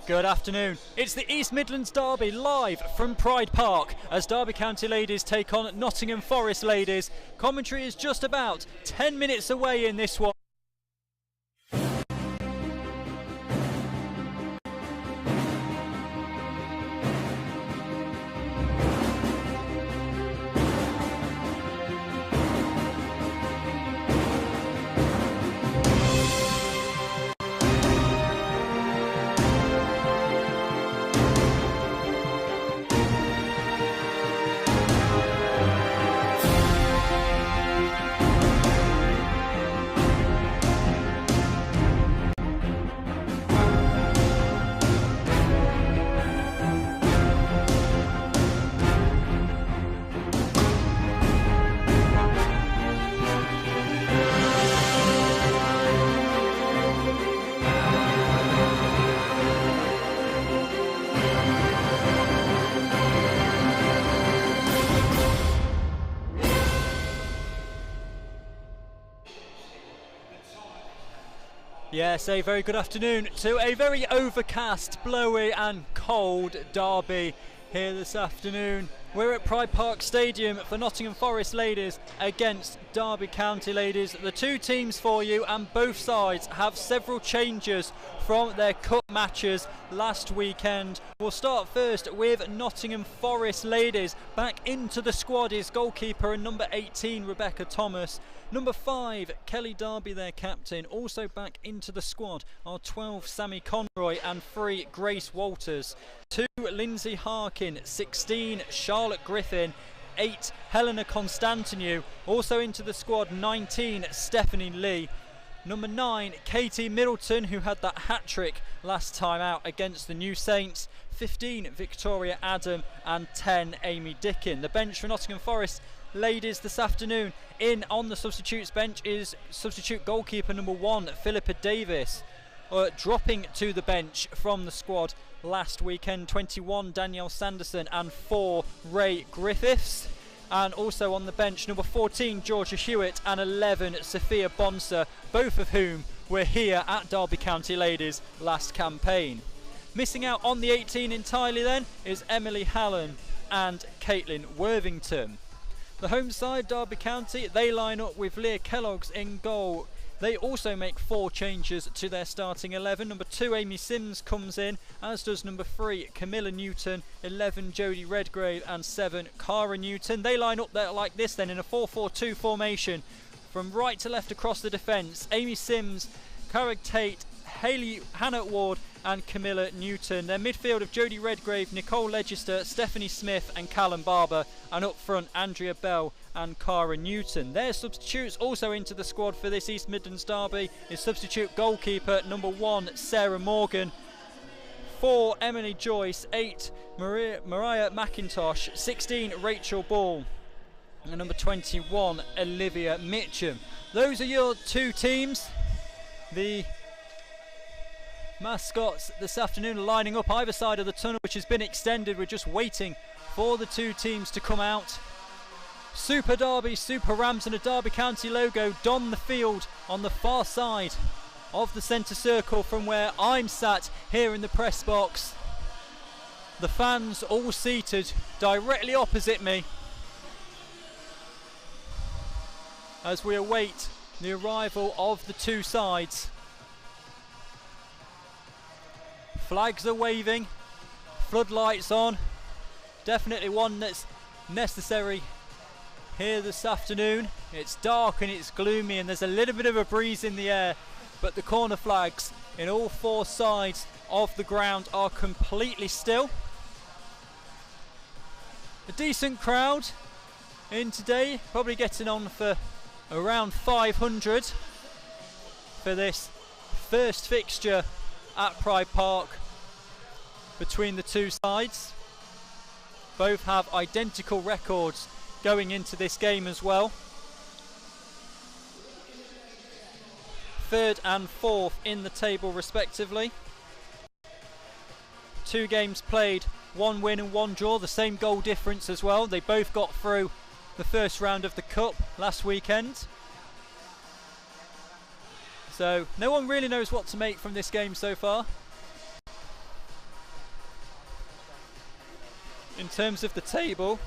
Good afternoon. It's the East Midlands Derby live from Pride Park as Derby County Ladies take on Nottingham Forest Ladies. Commentary is just about 10 minutes away in this one. Yes, a very good afternoon to a very overcast, blowy and cold derby here this afternoon. We're at Pride Park Stadium for Nottingham Forest Ladies against Derby County Ladies. The two teams for you, and both sides have several changes from their cup matches last weekend. We'll start first with Nottingham Forest Ladies. Back into the squad is goalkeeper and number 18 Rebecca Thomas. Number 5 Kelly Darby, their captain. Also back into the squad are 12 Sammy Conroy and 3 Grace Walters. 2 Lindsay Harkin, 16 Charlotte Griffin, 8 Helena Constantinou. Also into the squad 19 Stephanie Lee. Number 9 Katie Middleton, who had that hat-trick last time out against the New Saints. 15 Victoria Adam and 10 Amy Dickin. The bench for Nottingham Forest Ladies this afternoon. In on the substitutes bench is substitute goalkeeper number 1 Philippa Davis. Dropping to the bench from the squad last weekend, 21 Danielle Sanderson and 4 Ray Griffiths. And also on the bench number 14 Georgia Hewitt and 11 Sophia Bonser, both of whom were here at Derby County Ladies last campaign. Missing out on the 18 entirely then is Emily Hallen and Caitlin Worthington. The home side, Derby County, they line up with Leah Kellogg's in goal. They also make 4 changes to their starting 11. Number 2 Amy Sims comes in, as does number 3 Camilla Newton, 11 Jodie Redgrave and 7 Cara Newton. They line up there like this then in a 4-4-2 formation. From right to left across the defence, Amy Sims, Cara Tate, Hannah Ward and Camilla Newton. Their midfield of Jodie Redgrave, Nicole Legister, Stephanie Smith and Callum Barber, and up front Andrea Bell and Cara Newton. Their substitutes also into the squad for this East Midlands derby is substitute goalkeeper number 1 Sarah Morgan, 4 Emily Joyce, 8 Mariah McIntosh, 16 Rachel Ball and number 21 Olivia Mitchum. Those are your two teams. The mascots this afternoon are lining up either side of the tunnel, which has been extended. We're just waiting for the two teams to come out. Super Derby, Super Rams and a Derby County logo don the field on the far side of the centre circle from where I'm sat here in the press box. The fans all seated directly opposite me as we await the arrival of the two sides. Flags are waving, floodlights on, definitely one that's necessary here this afternoon. It's dark and it's gloomy and there's a little bit of a breeze in the air, but the corner flags in all 4 sides of the ground are completely still. A decent crowd in today, probably getting on for around 500 for this first fixture at Pride Park between the two sides. Both have identical records going into this game as well. 3rd and 4th in the table respectively. 2 games played, 1 win and 1 draw, the same goal difference as well. They both got through the first round of the Cup last weekend. So no one really knows what to make from this game so far. In terms of the table,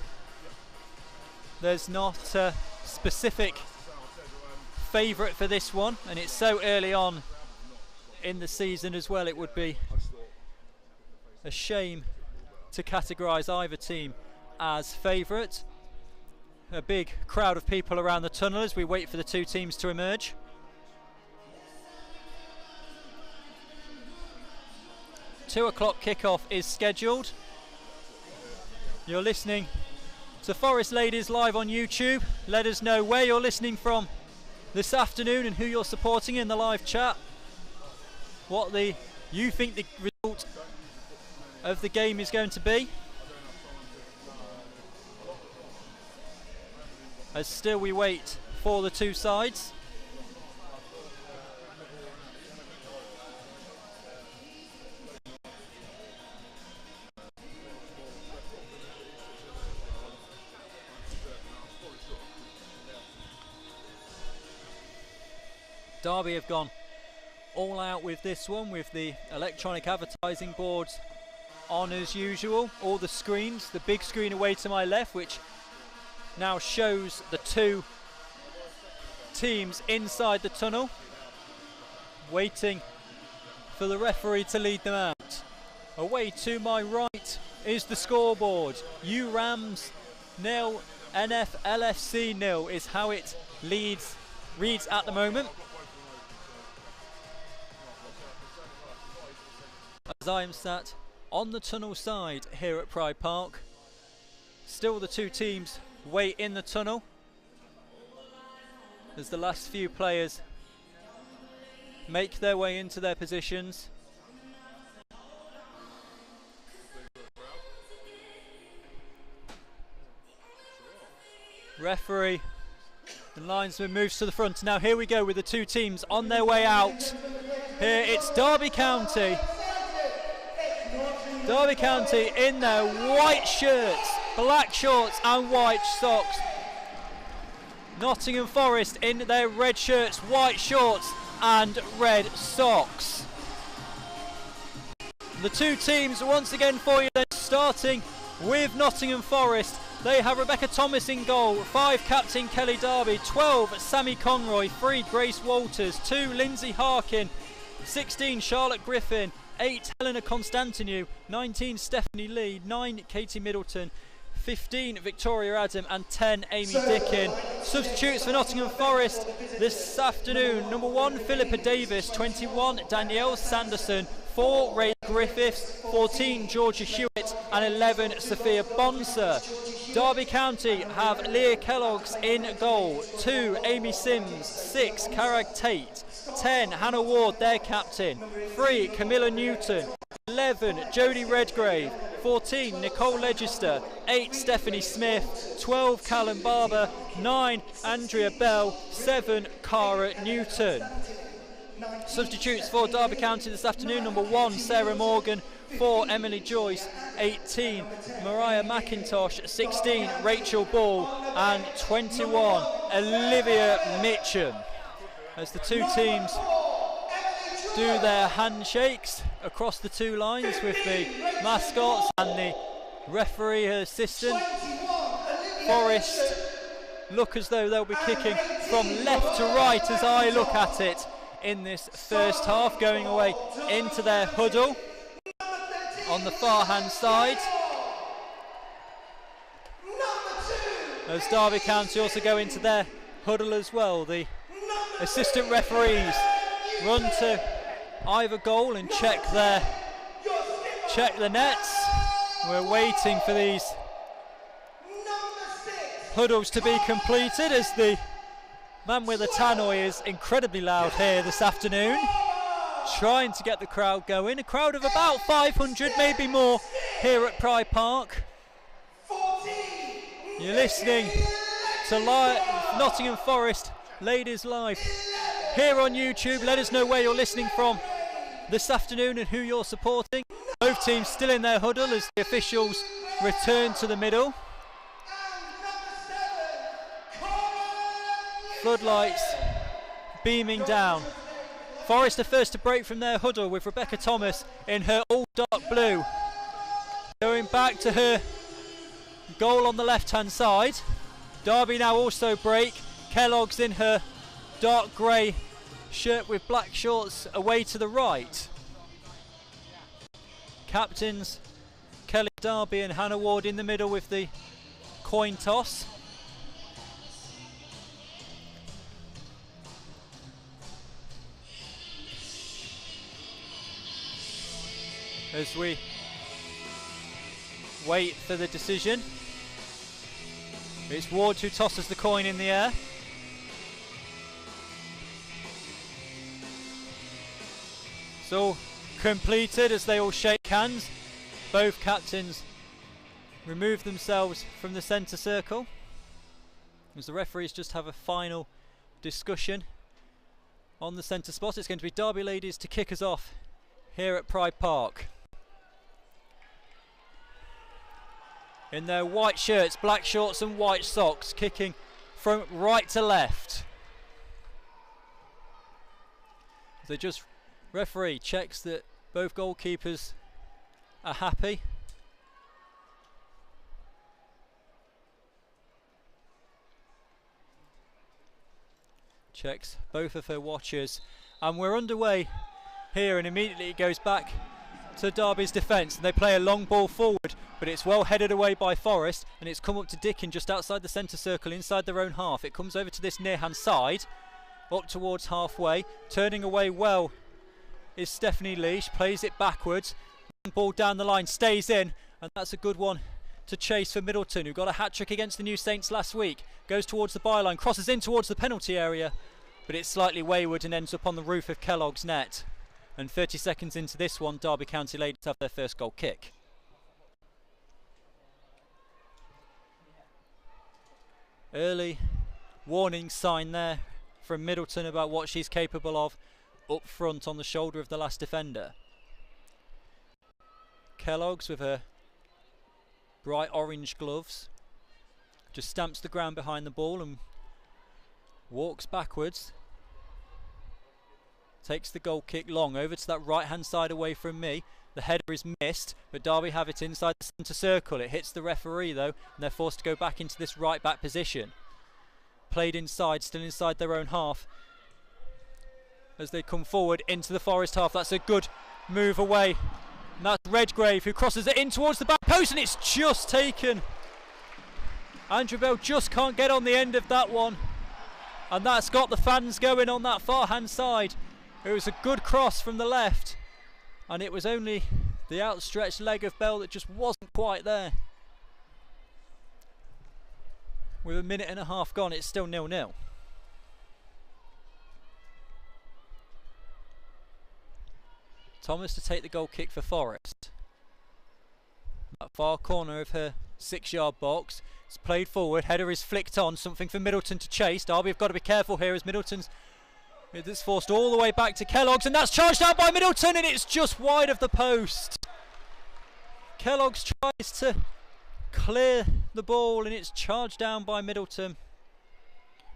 there's not a specific favourite for this one, and it's so early on in the season as well. It would be a shame to categorise either team as favourite. A big crowd of people around the tunnel as we wait for the two teams to emerge. Two o'clock kickoff is scheduled. You're listening to Forest Ladies live on YouTube. Let us know where you're listening from this afternoon and who you're supporting in the live chat. What you think the result of the game is going to be. As still we wait for the two sides. Derby have gone all out with this one, with the electronic advertising boards on as usual. All the screens, the big screen away to my left, which now shows the two teams inside the tunnel, waiting for the referee to lead them out. Away to my right is the scoreboard. U Rams 0, NF LFC 0 is how it reads at the moment. As I am sat on the tunnel side here at Pride Park, still the two teams wait in the tunnel as the last few players make their way into their positions. Referee and linesman moves to the front. Now here we go with the two teams on their way out. Here it's Derby County. Derby County in their white shirts, black shorts and white socks. Nottingham Forest in their red shirts, white shorts and red socks. The two teams once again for you, then, starting with Nottingham Forest. They have Rebecca Thomas in goal, 5 captain Kelly Darby, 12 Sammy Conroy, 3 Grace Walters, 2 Lindsay Harkin, 16 Charlotte Griffin, 8 Helena Constantinou, 19 Stephanie Lee, 9 Katie Middleton, 15 Victoria Adam and 10 Amy Dickin. Substitutes for Nottingham Forest this afternoon: number 1 Philippa Davis, 21 Danielle Sanderson, 4 Ray Griffiths, 14 Georgia Hewitt and 11 Sophia Bonser. Derby County have Leah Kellogg's in goal, 2 Amy Sims, 6 Carag Tate, 10 Hannah Ward, their captain, 3 Camilla Newton, 11 Jodie Redgrave, 14 Nicole Legister, 8 Stephanie Smith, 12 Callum Barber, 9 Andrea Bell, 7 Cara Newton. Substitutes for Derby County this afternoon: number 1 Sarah Morgan, 4 Emily Joyce, 18 Mariah McIntosh, 16 Rachel Ball and 21 Olivia Mitchum. As the two teams do their handshakes across the two lines with the mascots and the referee assistant, Forest look as though they'll be kicking from left to right as I look at it in this first half, going away into their huddle on the far hand side. As Derby County also go into their huddle as well, the assistant referees run to either goal and check the nets. We're waiting for these huddles to be completed as the man with the tannoy is incredibly loud here this afternoon, trying to get the crowd going. A crowd of about 500, maybe more, here at Pride Park. You're listening to Nottingham Forest Ladies Live here on YouTube. Let us know where you're listening from this afternoon and who you're supporting. Both teams still in their huddle as the officials return to the middle. Floodlights beaming down Forest are first to break from their huddle with Rebecca Thomas in her all dark blue. Going back to her goal on the left hand side. Derby now also break. Kellogg's in her dark grey shirt with black shorts away to the right. Captains Kelly Derby and Hannah Ward in the middle with the coin toss. As we wait for the decision, it's Ward who tosses the coin in the air. It's all completed as they all shake hands. Both captains remove themselves from the centre circle as the referees just have a final discussion on the centre spot. It's going to be Derby Ladies to kick us off here at Pride Park. In their white shirts, black shorts and white socks, kicking from right to left. They just referee checks that both goalkeepers are happy. Checks both of her watches, and we're underway here, and immediately it goes back to Derby's defence, and they play a long ball forward, but it's well headed away by Forest, and it's come up to Dickin just outside the centre circle inside their own half. It comes over to this near hand side, up towards halfway, turning away well is Stephanie Leash, plays it backwards, ball down the line, stays in, and that's a good one to chase for Middleton, who got a hat-trick against the New Saints last week. Goes towards the byline, crosses in towards the penalty area, but it's slightly wayward and ends up on the roof of Kellogg's net. And 30 seconds into this one, Derby County Ladies have their first goal kick. Early warning sign there from Middleton about what she's capable of up front on the shoulder of the last defender. Kellogg's with her bright orange gloves just stamps the ground behind the ball and walks backwards. Takes the goal kick long over to that right hand side away from me. The header is missed, but Derby have it inside the centre circle. It hits the referee though, and they're forced to go back into this right back position. Played inside, still inside their own half as they come forward into the Forest half. That's a good move away, and that's Redgrave who crosses it in towards the back post, and it's just taken. Andrew Bell just can't get on the end of that one, and that's got the fans going on that far hand side. It was a good cross from the left, and it was only the outstretched leg of Bell that just wasn't quite there. With a minute and a half gone, it's still 0-0. Thomas to take the goal kick for Forest. That far corner of her 6-yard box. It's played forward, header is flicked on, something for Middleton to chase. Derby have got to be careful here as Middleton's it's forced all the way back to Kellogg's, and that's charged out by Middleton, and it's just wide of the post. Kellogg's tries to clear the ball, and it's charged down by Middleton.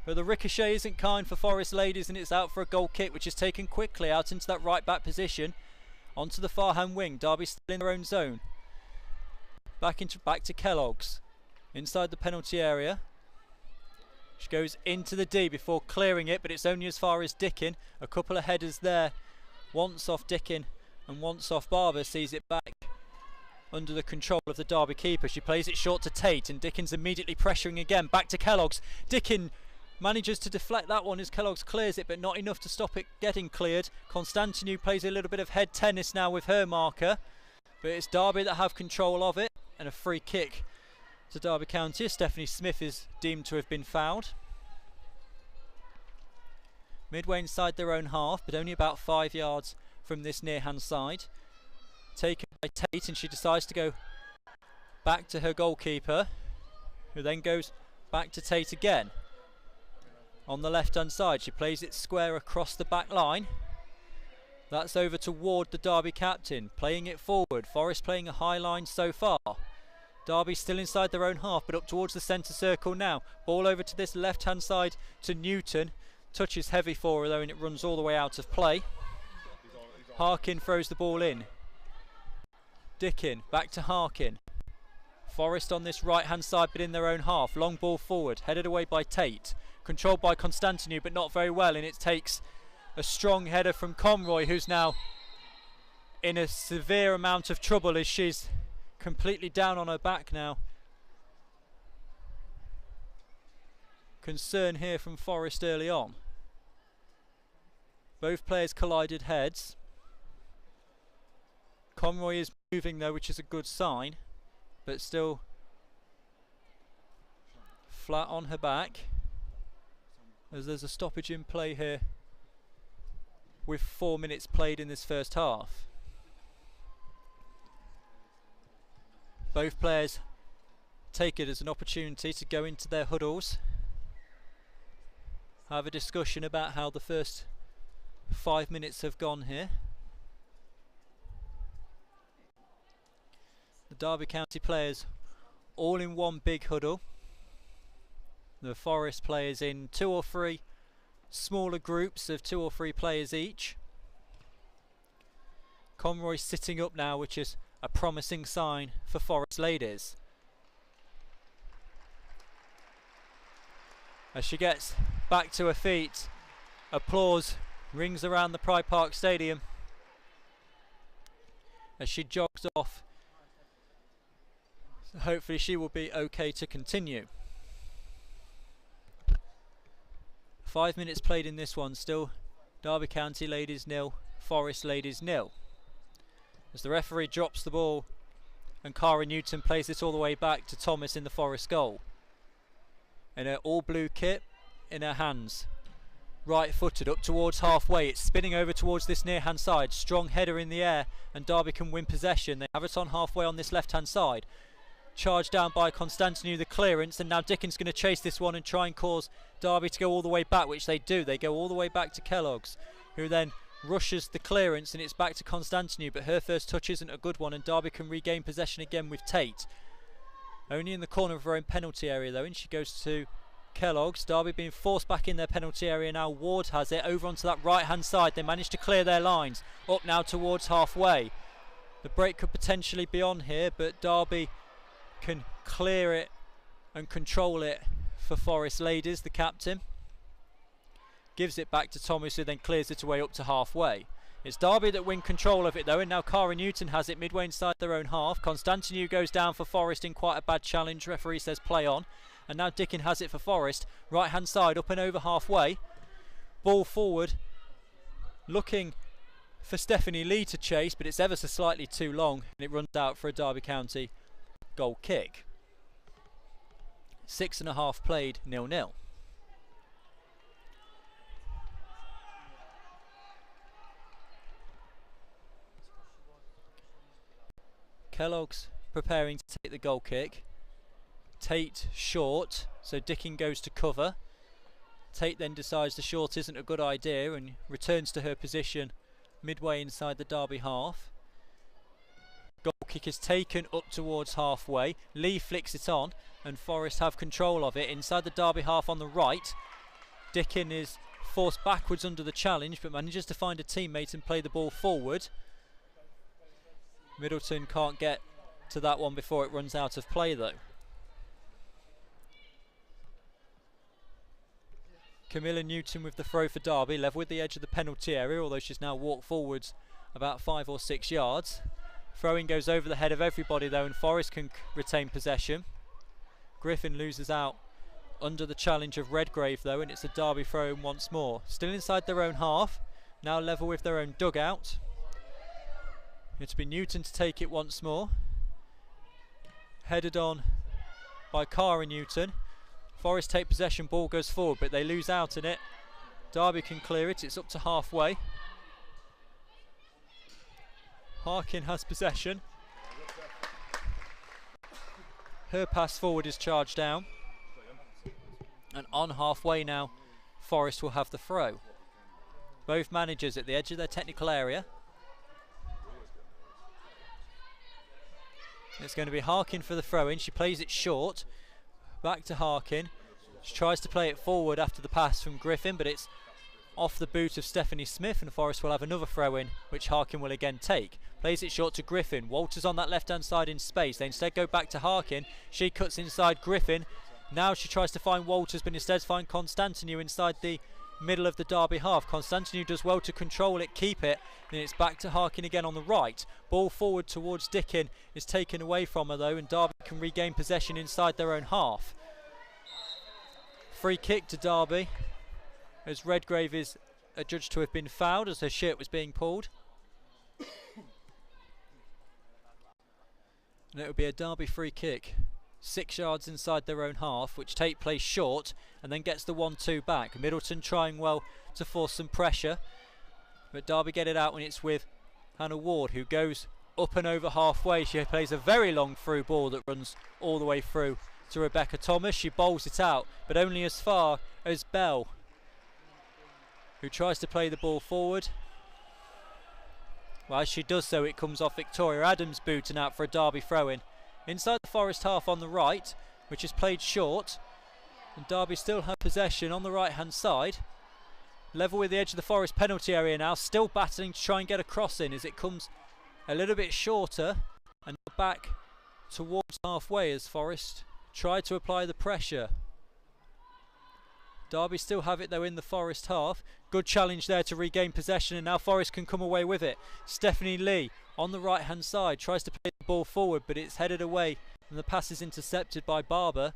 But the ricochet isn't kind for Forest Ladies, and it's out for a goal kick, which is taken quickly out into that right back position. Onto the far hand wing. Derby still in their own zone. Back to Kellogg's. Inside the penalty area. She goes into the D before clearing it, but it's only as far as Dickin. A couple of headers there. Once off Dickin and once off Barber. Sees it back under the control of the Derby keeper. She plays it short to Tate, and Dickin's immediately pressuring again. Back to Kellogg's. Dickin manages to deflect that one as Kellogg's clears it, but not enough to stop it getting cleared. Constantinou plays a little bit of head tennis now with her marker, but it's Derby that have control of it, and a free kick to Derby County. Stephanie Smith is deemed to have been fouled. Midway inside their own half, but only about 5 yards from this near hand side. Taken by Tate, and she decides to go back to her goalkeeper, who then goes back to Tate again. On the left hand side, she plays it square across the back line. That's over to Ward, the Derby captain, playing it forward. Forest playing a high line so far. Derby still inside their own half, but up towards the centre circle now. Ball over to this left hand side to Newton. Touch is heavy for her though, and it runs all the way out of play. Harkin throws the ball in. Dickin back to Harkin. Forest on this right hand side but in their own half. Long ball forward, headed away by Tate. Controlled by Constantinou but not very well, and it takes a strong header from Conroy, who's now in a severe amount of trouble as she's completely down on her back now. Concern here from Forest early on. Both players collided heads. Conroy is moving though, which is a good sign, but still flat on her back, as there's a stoppage in play here with 4 minutes played in this first half. Both players take it as an opportunity to go into their huddles, have a discussion about how the first 5 minutes have gone here. The Derby County players all in one big huddle. The Forest players in 2 or 3 smaller groups of 2 or 3 players each. Conroy sitting up now, which is a promising sign for Forest Ladies. As she gets back to her feet, applause rings around the Pride Park Stadium as she jogs off. So hopefully she will be okay to continue. 5 minutes played in this one, still Derby County Ladies 0, Forest Ladies 0. As the referee drops the ball and Cara Newton plays it all the way back to Thomas in the Forest goal. In her all blue kit, in her hands, right footed up towards halfway, it's spinning over towards this near hand side, strong header in the air and Derby can win possession. They have it on halfway on this left hand side, charged down by Constantinou, the clearance, and now Dickin's going to chase this one and try and cause Derby to go all the way back, which they do. They go all the way back to Kellogg's, who then rushes the clearance and it's back to Constantinou, but her first touch isn't a good one and Derby can regain possession again with Tate. Only in the corner of her own penalty area though, and she goes to Kellogg's. Derby being forced back in their penalty area now. Ward has it over onto that right hand side. They manage to clear their lines up now towards halfway. The break could potentially be on here, but Derby can clear it and control it for Forest Ladies. The captain gives it back to Thomas, who then clears it away up to halfway. It's Derby that win control of it though, and now Cara Newton has it midway inside their own half. Constantinou goes down for Forest in quite a bad challenge. Referee says play on, and now Dickin has it for Forest, right hand side up and over halfway. Ball forward, looking for Stephanie Lee to chase, but it's ever so slightly too long and it runs out for a Derby County goal kick. 6.5 played, 0-0. Kellogg's preparing to take the goal kick. Tate short, so Dickin goes to cover. Tate then decides the short isn't a good idea and returns to her position midway inside the Derby half. Goal kick is taken up towards halfway. Lee flicks it on and Forest have control of it inside the Derby half on the right. Dickin is forced backwards under the challenge but manages to find a teammate and play the ball forward. Middleton can't get to that one before it runs out of play though. Camilla Newton with the throw for Derby, level with the edge of the penalty area, although she's now walked forwards about 5 or 6 yards. Throwing goes over the head of everybody though, and Forest can retain possession. Griffin loses out under the challenge of Redgrave though, and it's a Derby throw in once more. Still inside their own half, now level with their own dugout. It'll be Newton to take it once more. Headed on by Cara Newton. Forest take possession, ball goes forward, but they lose out in it. Derby can clear it, it's up to halfway. Harkin has possession. Her pass forward is charged down. And on halfway now, Forest will have the throw. Both managers at the edge of their technical area. It's going to be Harkin for the throw-in. She plays it short. Back to Harkin. She tries to play it forward after the pass from Griffin, but it's off the boot of Stephanie Smith, and Forest will have another throw in, which Harkin will again take. Plays it short to Griffin. Walters on that left hand side in space. They instead go back to Harkin. She cuts inside Griffin. Now she tries to find Walters, but instead finds Constantinou inside the middle of the Derby half. Constantinou does well to control it, keep it, and it's back to Harkin again on the right. Ball forward towards Dickin is taken away from her though, and Derby can regain possession inside their own half. Free kick to Derby, as Redgrave is adjudged to have been fouled as her shirt was being pulled. And it will be a Derby free kick, 6 yards inside their own half, which take place short and then gets the 1-2 back. Middleton trying well to force some pressure, but Derby get it out when it's with Hannah Ward, who goes up and over halfway. She plays a very long through ball that runs all the way through to Rebecca Thomas. She bowls it out, but only as far as Bell, who tries to play the ball forward. Well, as she does so, it comes off Victoria Adams' boot and out for a Derby throw-in. Inside the Forest half on the right, which is played short, and Derby still have possession on the right-hand side. Level with the edge of the Forest penalty area now, still battling to try and get a cross in as it comes a little bit shorter and back towards halfway as Forest try to apply the pressure. Derby still have it though in the Forest half. Good challenge there to regain possession, and now Forest can come away with it. Stephanie Lee on the right hand side tries to play the ball forward, but it's headed away and the pass is intercepted by Barber.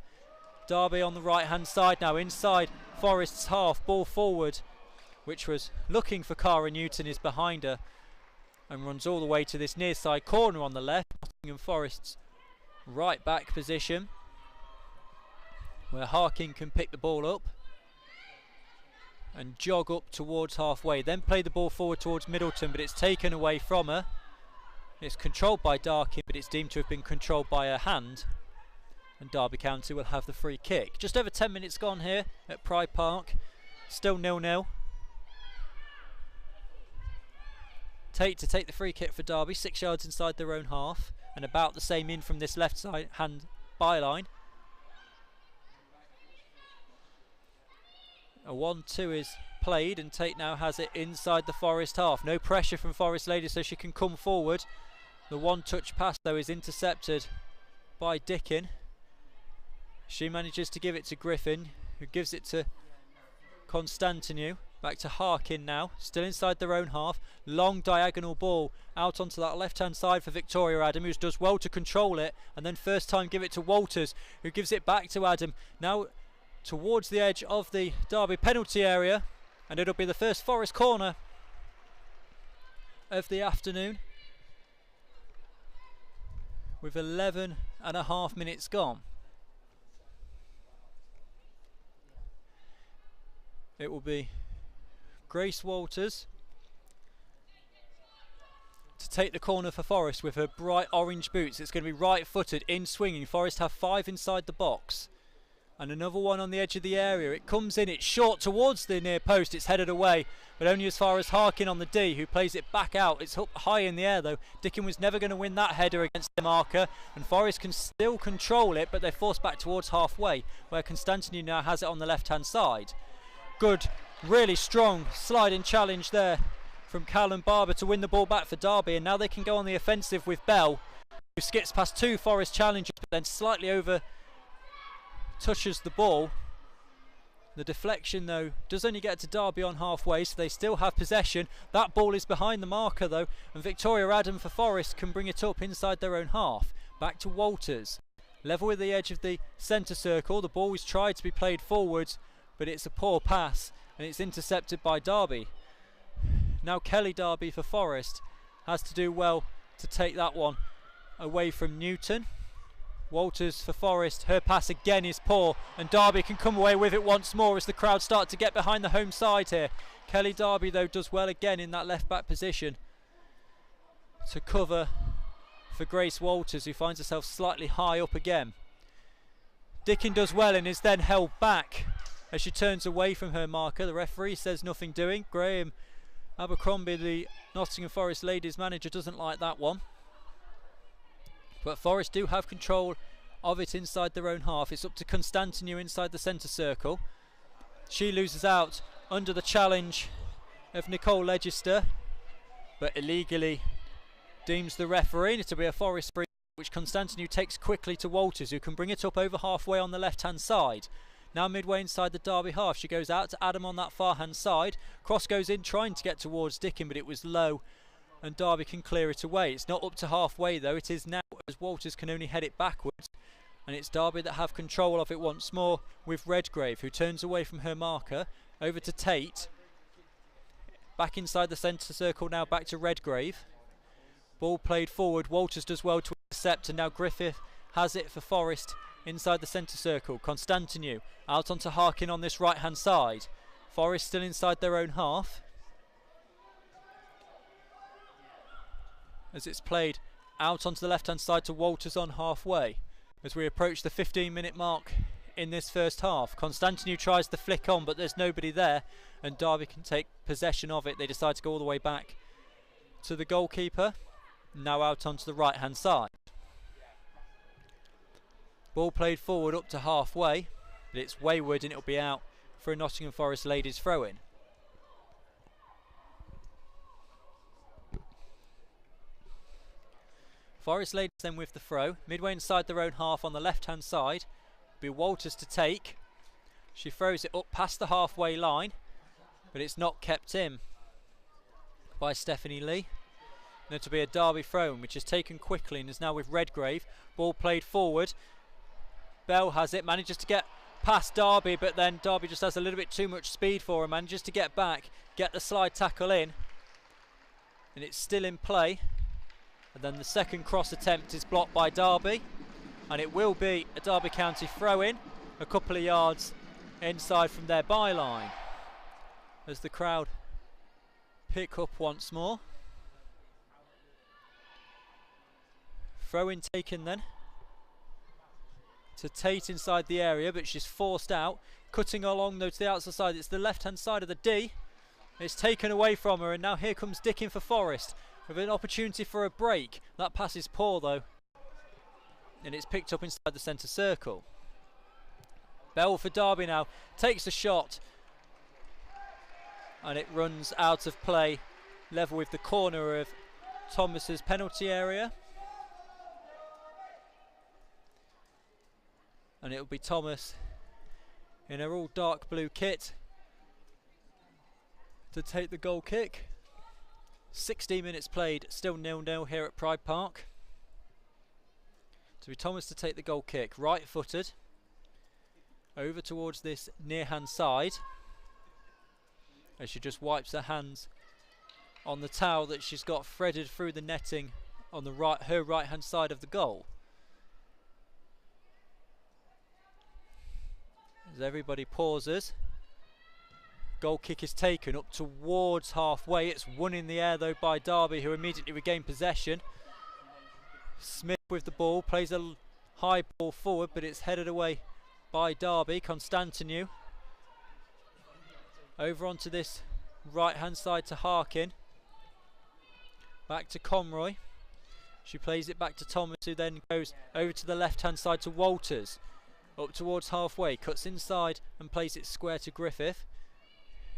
Derby on the right hand side now inside Forest's half, ball forward, which was looking for Cara Newton, is behind her and runs all the way to this near side corner on the left. Nottingham Forest's right back position, where Harkin can pick the ball up and jog up towards halfway, then play the ball forward towards Middleton, but it's taken away from her. It's controlled by Darkin, but it's deemed to have been controlled by her hand, and Derby County will have the free kick. Just over 10 minutes gone here at Pride Park, still 0-0. Tate to take the free kick for Derby, 6 yards inside their own half, and about the same in from this left side hand byline. A 1-2 is played, and Tate now has it inside the Forest half. No pressure from Forest Ladies, so she can come forward. The one touch pass though is intercepted by Dickin. She manages to give it to Griffin, who gives it to Constantinou. Back to Harkin now, still inside their own half. Long diagonal ball out onto that left hand side for Victoria Adam, who does well to control it, and then first time give it to Walters, who gives it back to Adam. Now towards the edge of the Derby penalty area, and it'll be the first Forest corner of the afternoon with 11.5 minutes gone. It will be Grace Walters to take the corner for Forest with her bright orange boots. It's going to be right footed in swinging. Forest have 5 inside the box. And another one on the edge of the area. It comes in, it's short towards the near post, it's headed away, but only as far as Harkin on the D, who plays it back out. It's up high in the air though. Dickin was never going to win that header against the marker, and Forest can still control it, but they're forced back towards halfway, where Constantinou now has it on the left hand side. Good, really strong sliding challenge there from Callum Barber to win the ball back for Derby, and now they can go on the offensive with Bell, who skips past 2 Forest challengers, but then slightly over touches the ball. The deflection though does only get to Derby on halfway, so they still have possession. That ball is behind the marker though, and Victoria Adam for Forest can bring it up inside their own half. Back to Walters, level with the edge of the centre circle. The ball is tried to be played forwards, but it's a poor pass and it's intercepted by Derby. Now Kelly Derby for Forest has to do well to take that one away from Newton. Walters for Forest, her pass again is poor, and Derby can come away with it once more as the crowd start to get behind the home side here. Kelly Derby though does well again in that left back position to cover for Grace Walters, who finds herself slightly high up again. Dickin does well and is then held back as she turns away from her marker. The referee says nothing doing. Graham Abercrombie, the Nottingham Forest Ladies manager, doesn't like that one. But Forest do have control of it inside their own half. It's up to Constantinou inside the centre circle. She loses out under the challenge of Nicole Legister, but illegally deems the referee. It'll be a Forest free, which Constantinu takes quickly to Walters, who can bring it up over halfway on the left hand side. Now midway inside the Derby half, she goes out to Adam on that far hand side. Cross goes in trying to get towards Dickin, but it was low and Derby can clear it away. It's not up to halfway though, it is now, as Walters can only head it backwards, and it's Derby that have control of it once more with Redgrave, who turns away from her marker over to Tate. Back inside the centre circle now, back to Redgrave. Ball played forward, Walters does well to intercept, and now Griffith has it for Forest inside the centre circle. Constantinu out onto Harkin on this right hand side. Forest still inside their own half as it's played out onto the left hand side to Walters on halfway as we approach the 15-minute mark in this first half. Constantinu tries to flick on, but there's nobody there and Derby can take possession of it. They decide to go all the way back to the goalkeeper, now out onto the right hand side. Ball played forward up to halfway, but it's wayward and it'll be out for a Nottingham Forest Ladies throw-in. Forest Ladies then with the throw, midway inside their own half on the left hand side. Be Walters to take. She throws it up past the halfway line, but it's not kept in by Stephanie Lee. And it'll be a Derby throw-in, which is taken quickly and is now with Redgrave. Ball played forward. Bell has it, manages to get past Derby, but then Derby just has a little bit too much speed for him, manages to get back, get the slide tackle in, and it's still in play. And then the second cross attempt is blocked by Derby, and it will be a Derby County throw-in, a couple of yards inside from their byline, as the crowd pick up once more. Throw-in taken then to Tate inside the area, but she's forced out, cutting along though to the outside side. It's the left hand side of the D. It's taken away from her, and now here comes Dickin for Forest with an opportunity for a break. That pass is poor though, and it's picked up inside the centre circle. Bell for Derby now takes a shot, and it runs out of play, level with the corner of Thomas's penalty area. And it'll be Thomas in her all dark blue kit to take the goal kick. 60 minutes played, still 0-0 here at Pride Park. To be Thomas to take the goal kick, right footed, over towards this near hand side, as she just wipes her hands on the towel that she's got threaded through the netting on the her right hand side of the goal. As everybody pauses, goal kick is taken up towards halfway. It's won in the air though by Derby, who immediately regain possession. Smith with the ball, plays a high ball forward, but it's headed away by Derby. Constantinu over onto this right hand side to Harkin, back to Conroy. She plays it back to Thomas, who then goes over to the left hand side to Walters. Up towards halfway, cuts inside and plays it square to Griffith,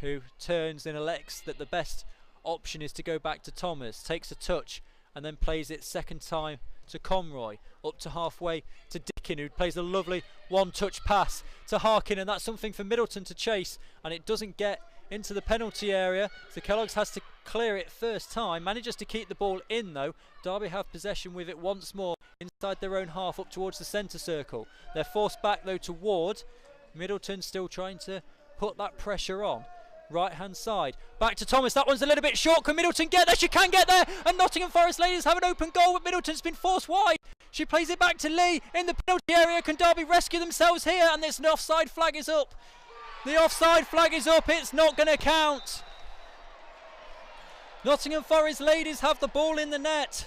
who turns and elects that the best option is to go back to Thomas. Takes a touch and then plays it second time to Conroy. Up to halfway to Dickin, who plays a lovely one-touch pass to Harkin, and that's something for Middleton to chase, and it doesn't get into the penalty area, so Kellogg's has to clear it first time. Manages to keep the ball in though. Derby have possession with it once more inside their own half up towards the centre circle. They're forced back though to Ward. Middleton still trying to put that pressure on. Right hand side, back to Thomas. That one's a little bit short. Can Middleton get there? She can get there, and Nottingham Forest Ladies have an open goal, but Middleton's been forced wide. She plays it back to Lee in the penalty area. Can Derby rescue themselves here? And this offside flag is up. The offside flag is up. It's not going to count. Nottingham Forest Ladies have the ball in the net,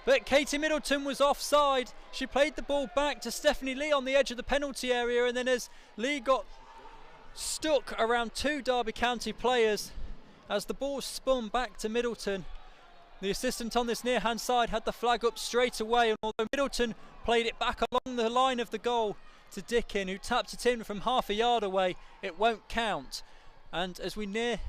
but Katie Middleton was offside. She played the ball back to Stephanie Lee on the edge of the penalty area, and then as Lee got stuck around two Derby County players, as the ball spun back to Middleton, the assistant on this near hand side had the flag up straight away, and although Middleton played it back along the line of the goal to Dickin, who tapped it in from half a yard away, it won't count. And as we near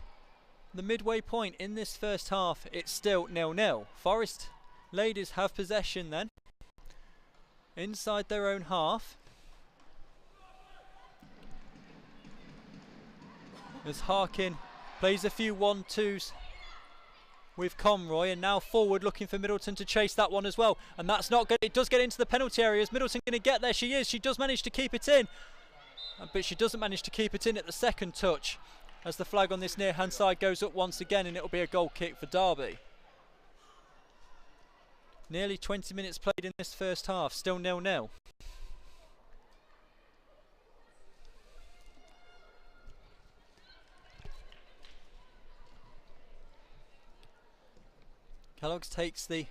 the midway point in this first half, it's still 0-0. Forest Ladies have possession then inside their own half, as Harkin plays a few 1-2s with Conroy, and now forward looking for Middleton to chase that one as well, and that's not good. It does get into the penalty area. Is Middleton going to get there? She is. She does manage to keep it in, but she doesn't manage to keep it in at the second touch, as the flag on this near hand side goes up once again, and it'll be a goal kick for Derby. Nearly 20 minutes played in this first half, still 0-0. Kellogg's takes the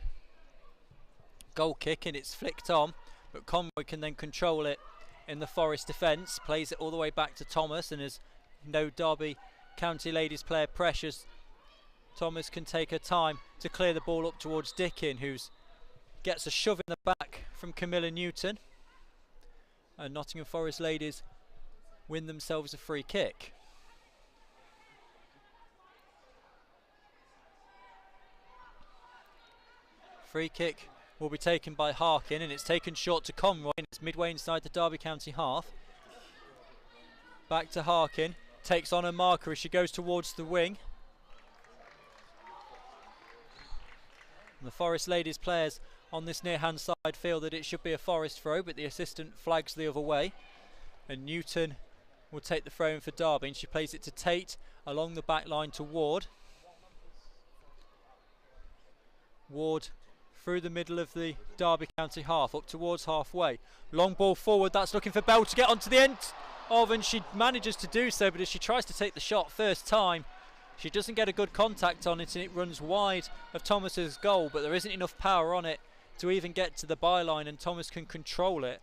goal kick and it's flicked on, but Conroy can then control it in the Forest defence, plays it all the way back to Thomas, and as no Derby County Ladies player pressures, Thomas can take her time to clear the ball up towards Dickin, who gets a shove in the back from Camilla Newton, and Nottingham Forest Ladies win themselves a free kick. Free kick will be taken by Harkin, and it's taken short to Conroy, and it's midway inside the Derby County half. Back to Harkin, takes on a marker as she goes towards the wing. And the Forest Ladies players on this near hand side feel that it should be a Forest throw, but the assistant flags the other way, and Newton will take the throw in for Derby, and she plays it to Tate along the back line to Ward. Ward through the middle of the Derby County half, up towards halfway. Long ball forward, that's looking for Bell to get onto the end of, and she manages to do so, but as she tries to take the shot first time, she doesn't get a good contact on it, and it runs wide of Thomas's goal, but there isn't enough power on it to even get to the byline, and Thomas can control it,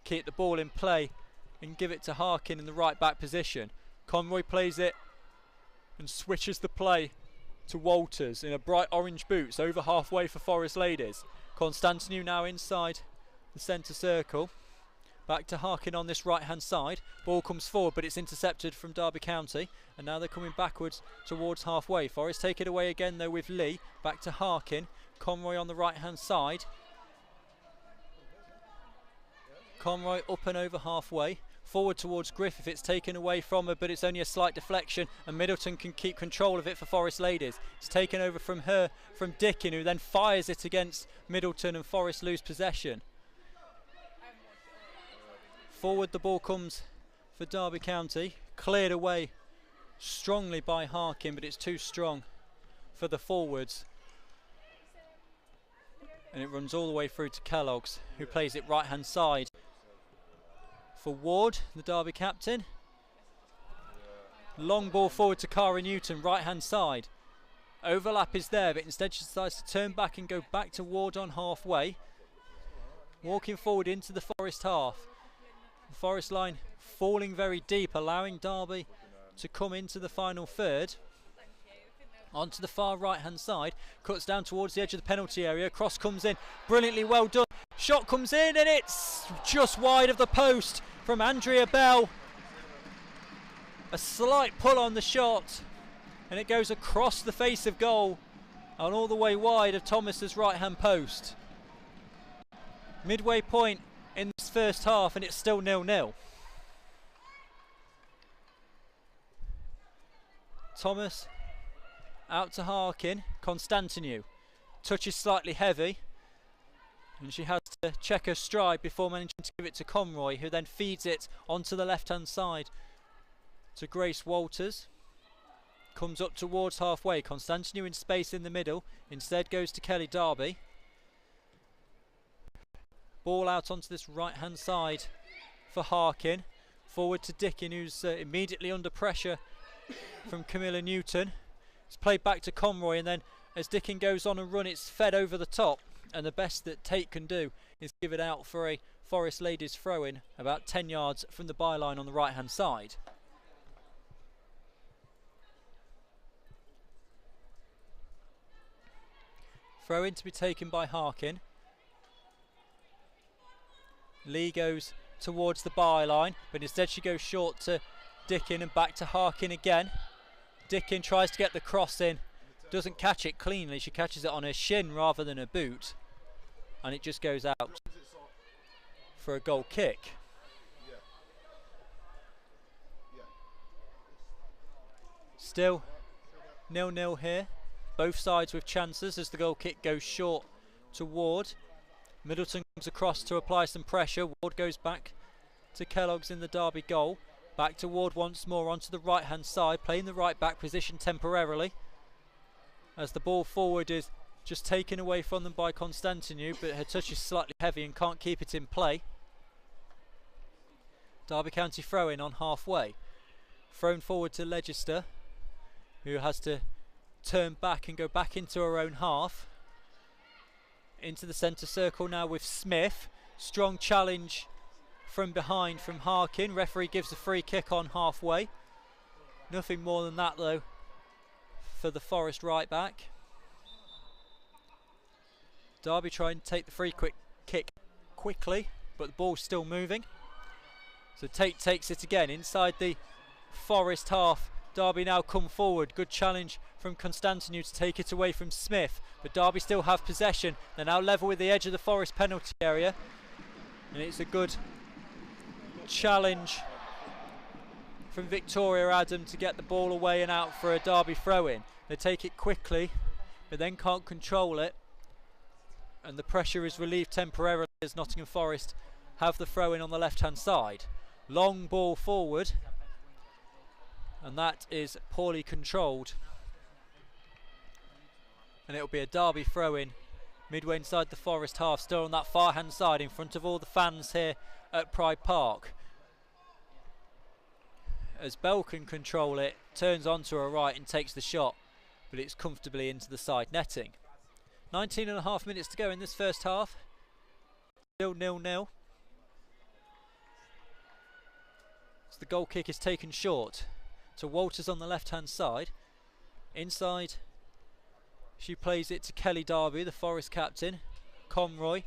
keep the ball in play, and give it to Harkin in the right back position. Conroy plays it and switches the play to Walters in a bright orange boots, over halfway for Forest Ladies. Constantinu now inside the centre circle. Back to Harkin on this right hand side. Ball comes forward, but it's intercepted from Derby County, and now they're coming backwards towards halfway. Forest take it away again though with Lee. Back to Harkin. Conroy on the right hand side. Conroy up and over halfway. Forward towards Griffith, it's taken away from her, but it's only a slight deflection, and Middleton can keep control of it for Forest Ladies. It's taken over from her, from Dickin, who then fires it against Middleton, and Forest lose possession. Forward the ball comes for Derby County, cleared away strongly by Harkin, but it's too strong for the forwards. And it runs all the way through to Kellogg's, who plays it right hand side for Ward, the Derby captain. Long ball forward to Cara Newton, right hand side. Overlap is there, but instead she decides to turn back and go back to Ward on halfway. Walking forward into the Forest half. The Forest line falling very deep, allowing Derby to come into the final third. Onto the far right hand side, cuts down towards the edge of the penalty area, cross comes in, brilliantly well done, shot comes in, and it's just wide of the post from Andrea Bell. A slight pull on the shot, and it goes across the face of goal and all the way wide of Thomas's right hand post. Midway point in this first half, and it's still 0-0. Thomas out to Harkin. Constantinu touches slightly heavy, and she has to check her stride before managing to give it to Conroy, who then feeds it onto the left hand side to Grace Walters. Comes up towards halfway. Constantinu in space in the middle, instead goes to Kelly Derby. Ball out onto this right hand side for Harkin. Forward to Dickin, who's immediately under pressure from Camilla Newton. It's played back to Conroy, and then as Dickin goes on a run, it's fed over the top, and the best that Tate can do is give it out for a Forest Ladies throw-in about 10 yards from the byline on the right hand side. Throw-in to be taken by Harkin. Lee goes towards the byline, but instead she goes short to Dickin and back to Harkin again. Dickin tries to get the cross in, doesn't catch it cleanly. She catches it on her shin rather than her boot, and it just goes out for a goal kick. Still 0-0 here, both sides with chances as the goal kick goes short to Ward. Middleton comes across to apply some pressure. Ward goes back to Kellogg's in the Derby goal. Back to Ward once more onto the right hand side, playing the right back position temporarily as the ball forward is just taken away from them by Constantinou, but her touch is slightly heavy and can't keep it in play. Derby County throw in on halfway, thrown forward to Leicester, who has to turn back and go back into her own half. Into the centre circle now with Smith. Strong challenge from behind from Harkin. Referee gives a free kick on halfway. Nothing more than that though for the Forest right back. Derby trying to take the free kick quickly, but the ball's still moving. So Tate takes it again inside the Forest half. Derby now come forward. Good challenge from Constantinou to take it away from Smith, but Derby still have possession. They're now level with the edge of the Forest penalty area, and it's a good challenge from Victoria Adam to get the ball away and out for a Derby throw-in. They take it quickly, but then can't control it, and the pressure is relieved temporarily as Nottingham Forest have the throw-in on the left-hand side. Long ball forward, and that is poorly controlled, and it'll be a Derby throw-in midway inside the Forest half, still on that far hand side in front of all the fans here at Pride Park. As Bell can control it, turns onto her right and takes the shot, but it's comfortably into the side netting. 19.5 minutes to go in this first half, still 0-0. So the goal kick is taken short to Walters on the left hand side. Inside she plays it to Kelly Darby, the Forest captain. Conroy.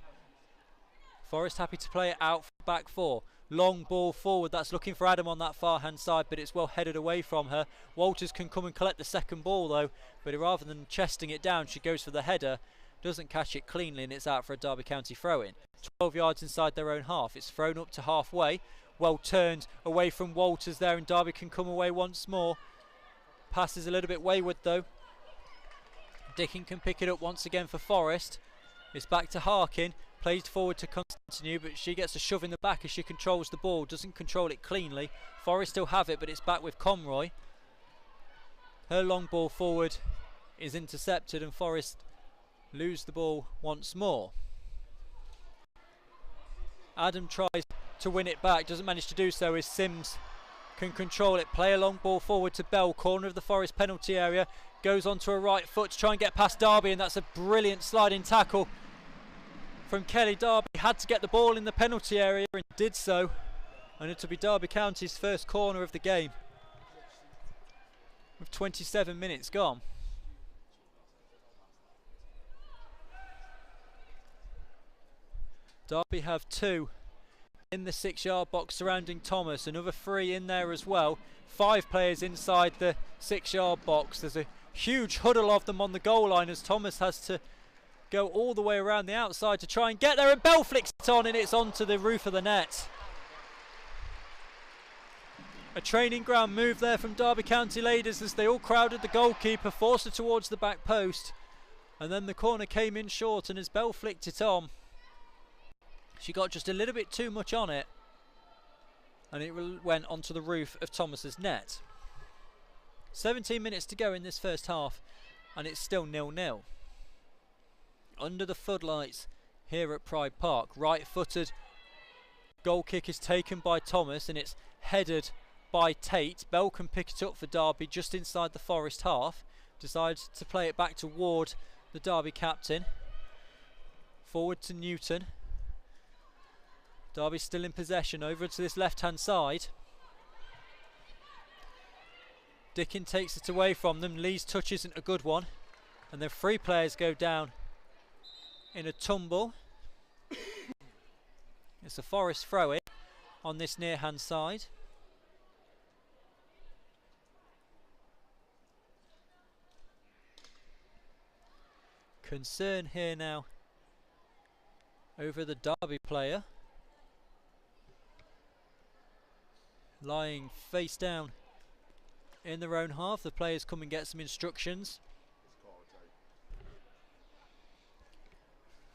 Forest happy to play it out for back four. Long ball forward, that's looking for Adam on that far hand side, but it's well headed away from her. Walters can come and collect the second ball though, but rather than chesting it down, she goes for the header, doesn't catch it cleanly, and it's out for a Derby County throw-in. 12 yards inside their own half. It's thrown up to halfway. Well turned away from Walters there, and Derby can come away once more. Pass is a little bit wayward though. Dickin can pick it up once again for Forest. It's back to Harkin, plays forward to Constantinou, but she gets a shove in the back as she controls the ball, doesn't control it cleanly. Forest still have it, but it's back with Conroy. Her long ball forward is intercepted, and Forest lose the ball once more. Adam tries to win it back, doesn't manage to do so as Sims can control it. Play a long ball forward to Bell, corner of the Forest penalty area, goes onto her right foot to try and get past Darby, and that's a brilliant sliding tackle from Kelly. Darby had to get the ball in the penalty area and did so, and it'll be Derby County's first corner of the game with 27 minutes gone. Derby have two in the 6-yard box surrounding Thomas, another 3 in there as well. 5 players inside the 6-yard box. There's a huge huddle of them on the goal line as Thomas has to go all the way around the outside to try and get there, and Bell flicks it on, and it's onto the roof of the net. A training ground move there from Derby County Ladies as they all crowded the goalkeeper, forced her towards the back post, and then the corner came in short, and as Bell flicked it on, she got just a little bit too much on it, and it went onto the roof of Thomas's net. 17 minutes to go in this first half, and it's still 0-0. Under the floodlights here at Pride Park, right-footed goal kick is taken by Thomas, and it's headed by Tate. Bell can pick it up for Derby just inside the Forest half. Decides to play it back to Ward, the Derby captain. Forward to Newton. Derby still in possession, over to this left-hand side. Dickin takes it away from them. Lee's touch isn't a good one, and then 3 players go down in a tumble. It's a Forest throw-in on this near-hand side. Concern here now over the Derby player. Lying face down in their own half. The players come and get some instructions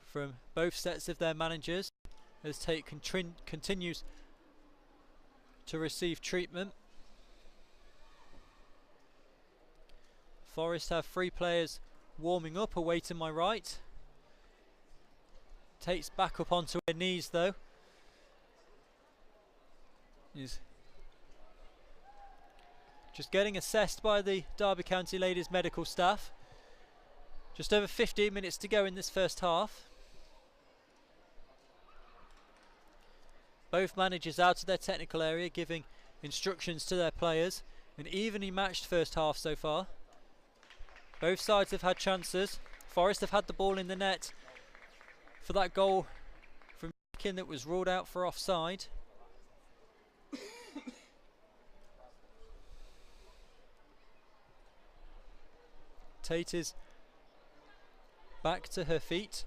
from both sets of their managers as Tate continues to receive treatment. Forest have 3 players warming up, away to my right. Tate's back up onto her knees though. He's just getting assessed by the Derby County Ladies medical staff. Just over 15 minutes to go in this first half. Both managers out of their technical area giving instructions to their players. An evenly matched first half so far. Both sides have had chances. Forest have had the ball in the net for that goal from Kin that was ruled out for offside. Tate is back to her feet.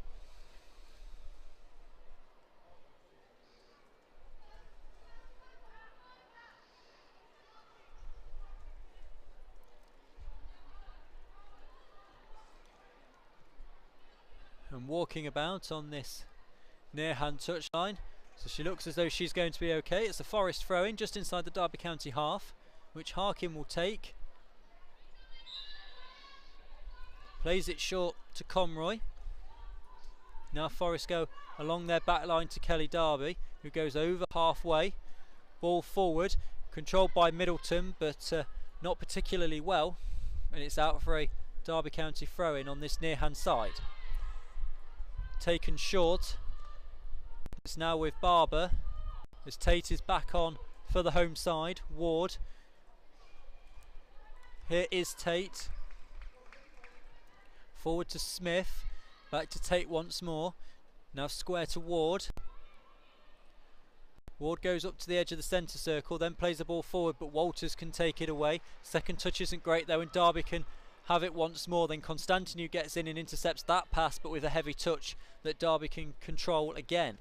And walking about on this near hand touchline, so she looks as though she's going to be okay. It's a Forest throw in just inside the Derby County half, which Harkin will take. Plays it short to Conroy. Now Forest go along their back line to Kelly Darby, who goes over halfway. Ball forward, controlled by Middleton, but not particularly well, and it's out for a Derby County throw in on this near hand side. Taken short. It's now with Barber as Tate is back on for the home side. Ward. Here is Tate. Forward to Smith. Back to Tate once more. Now square to Ward. Ward goes up to the edge of the centre circle, then plays the ball forward, but Walters can take it away. Second touch isn't great though, and Derby can have it once more. Then Constantinu gets in and intercepts that pass, but with a heavy touch that Derby can control again.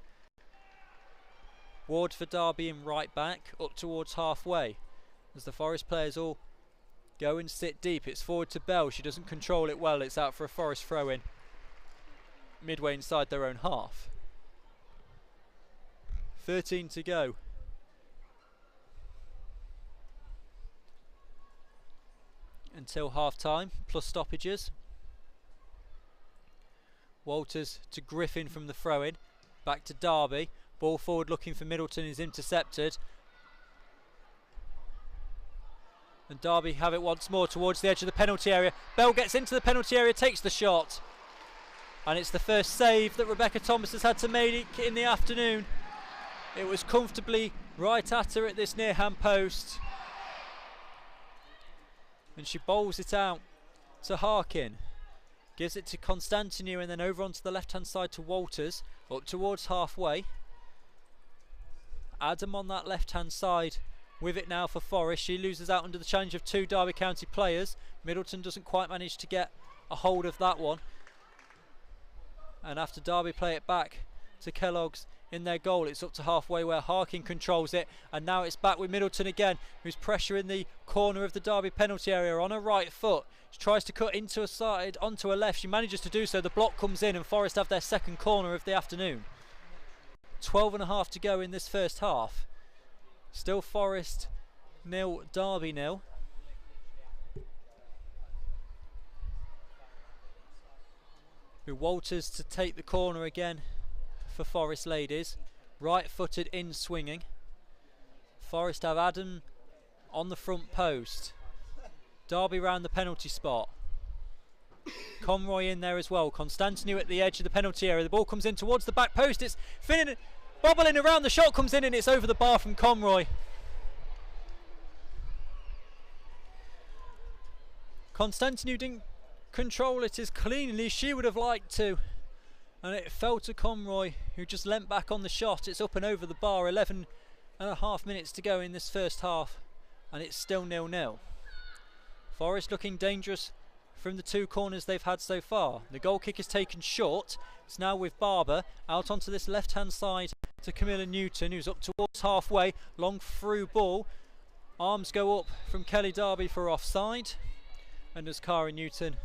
Ward for Derby in right back, up towards halfway. As the Forest players all go and sit deep, it's forward to Bell. She doesn't control it well. It's out for a Forest throw in midway inside their own half. 13 to go. Until half time, plus stoppages. Walters to Griffin from the throw in. Back to Derby. Ball forward looking for Middleton, is intercepted. And Derby have it once more towards the edge of the penalty area. Bell gets into the penalty area, takes the shot. And it's the first save that Rebecca Thomas has had to make in the afternoon. It was comfortably right at her at this near hand post. And she bowls it out to Harkin. Gives it to Constantinu and then over onto the left hand side to Walters. Up towards halfway. Adam on that left hand side with it now for Forest. She loses out under the challenge of 2 Derby County players. Middleton doesn't quite manage to get a hold of that one. And after Derby play it back to Kellogg's in their goal, it's up to halfway where Harkin controls it, and now it's back with Middleton again, who's pressuring the corner of the Derby penalty area on her right foot. She tries to cut into a side, onto her left. She manages to do so. The block comes in and Forest have their second corner of the afternoon. 12.5 to go in this first half. Still Forest 0, Derby 0. With Walters to take the corner again for Forest Ladies. Right footed in swinging. Forest have Adam on the front post. Derby round the penalty spot. Conroy in there as well. Constantinu at the edge of the penalty area. The ball comes in towards the back post. It's bobbling around. The shot comes in and it's over the bar from Conroy. Constantinu didn't control it as cleanly as she would have liked to, and it fell to Conroy, who just leant back on the shot. It's up and over the bar. 11.5 minutes to go in this first half, and it's still 0-0. Forest looking dangerous from the two corners they've had so far. The goal kick is taken short. It's now with Barber out onto this left-hand side to Camilla Newton, who's up towards halfway. Long through ball. Arms go up from Kelly Darby for offside. And as Cara Newton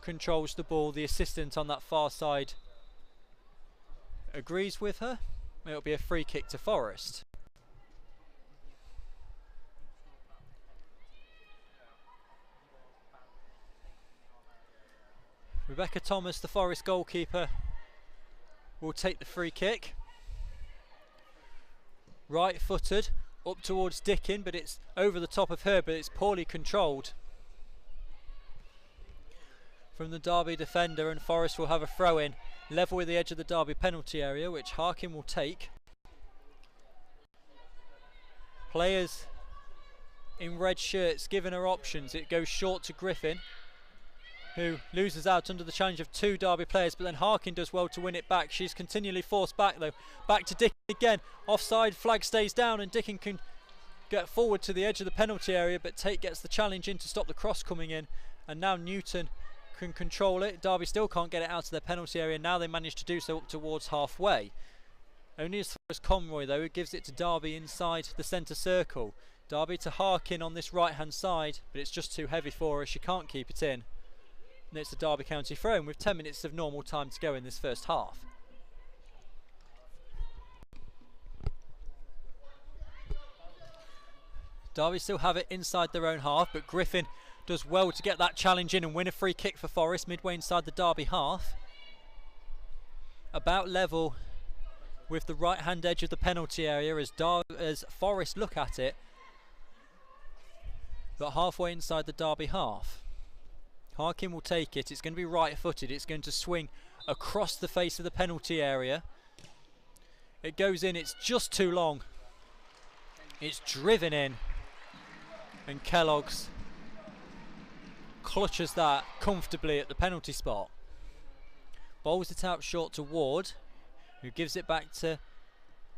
controls the ball, the assistant on that far side agrees with her. It'll be a free kick to Forest. Rebecca Thomas, the Forest goalkeeper, will take the free kick. Right footed up towards Dickin, but it's over the top of her, but it's poorly controlled from the Derby defender, and Forest will have a throw in level with the edge of the Derby penalty area, which Harkin will take. Players in red shirts giving her options. It goes short to Griffin, who loses out under the challenge of two Derby players, but then Harkin does well to win it back. She's continually forced back though. Back to Dickin again. Offside, flag stays down, and Dickin can get forward to the edge of the penalty area, but Tate gets the challenge in to stop the cross coming in, and now Newton can control it. Derby still can't get it out of their penalty area. Now they manage to do so up towards halfway. Only as far as Conroy though, who gives it to Derby inside the centre circle. Derby to Harkin on this right hand side, but it's just too heavy for her. She can't keep it in. And it's a Derby County throw in with 10 minutes of normal time to go in this first half. Derby still have it inside their own half, but Griffin does well to get that challenge in and win a free kick for Forest midway inside the Derby half. About level with the right hand edge of the penalty area as Forest look at it, but halfway inside the Derby half. Harkin will take it. It's going to be right footed. It's going to swing across the face of the penalty area. It goes in. It's just too long. It's driven in, and Kellogg's clutches that comfortably at the penalty spot. Bowls it out short to Ward, who gives it back to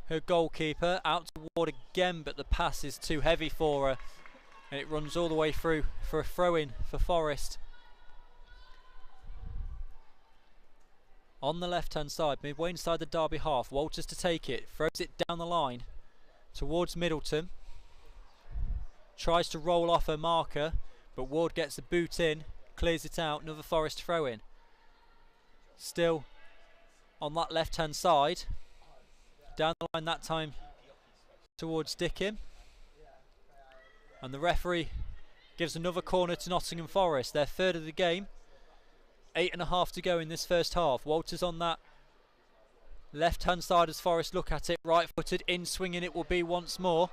her goalkeeper. Out to Ward again, but the pass is too heavy for her, and it runs all the way through for a throw-in for Forest. On the left-hand side, midway inside the Derby half, Walters to take it, throws it down the line towards Middleton. Tries to roll off her marker, but Ward gets the boot in, clears it out, another Forest throw-in. Still on that left-hand side, down the line that time towards Dickin. And the referee gives another corner to Nottingham Forest, their third of the game. 8.5 to go in this first half. Walters on that left-hand side as Forest look at it, right-footed, in swinging it will be once more.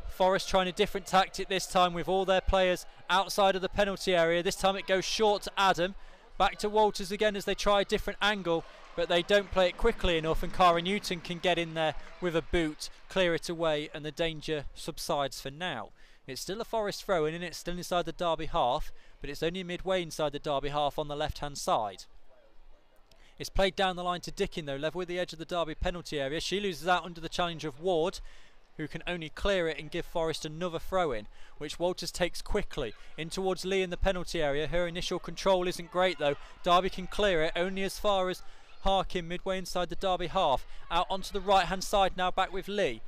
Forest trying a different tactic this time with all their players outside of the penalty area. This time it goes short to Adam. Back to Walters again as they try a different angle, but they don't play it quickly enough, and Cara Newton can get in there with a boot, clear it away, and the danger subsides for now. It's still a Forest throw-in, and it's still inside the Derby half, but it's only midway inside the Derby half on the left-hand side. It's played down the line to Dickin though, level with the edge of the Derby penalty area. She loses out under the challenge of Ward, who can only clear it and give Forest another throw-in, which Walters takes quickly in towards Lee in the penalty area. Her initial control isn't great though. Derby can clear it only as far as Harkin midway inside the Derby half. Out onto the right-hand side now, back with Lee.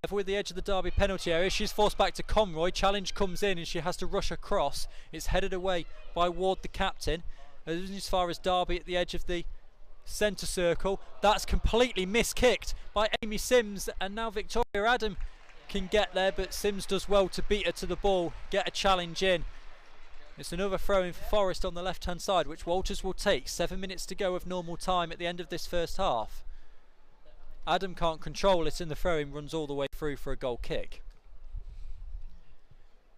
Level with the edge of the Derby penalty area. She's forced back to Conroy. Challenge comes in and she has to rush across. It's headed away by Ward, the captain. As far as Derby at the edge of the centre circle. That's completely miskicked by Amy Sims, and now Victoria Adam can get there, but Sims does well to beat her to the ball, get a challenge in. It's another throw-in for Forest on the left-hand side, which Walters will take. 7 minutes to go of normal time at the end of this first half. Adam can't control it, and the throw-in runs all the way through for a goal kick.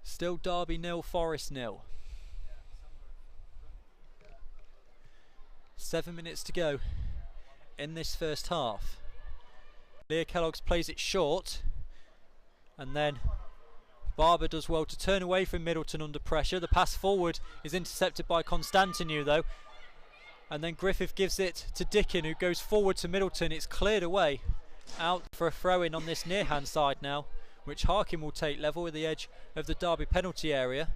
Still Derby 0, Forest 0. 7 minutes to go in this first half. Leah Kellogg's plays it short, and then Barber does well to turn away from Middleton under pressure. The pass forward is intercepted by Constantinou though, and then Griffith gives it to Dickin, who goes forward to Middleton. It's cleared away, out for a throw-in on this near hand side now, which Harkin will take level with the edge of the Derby penalty area.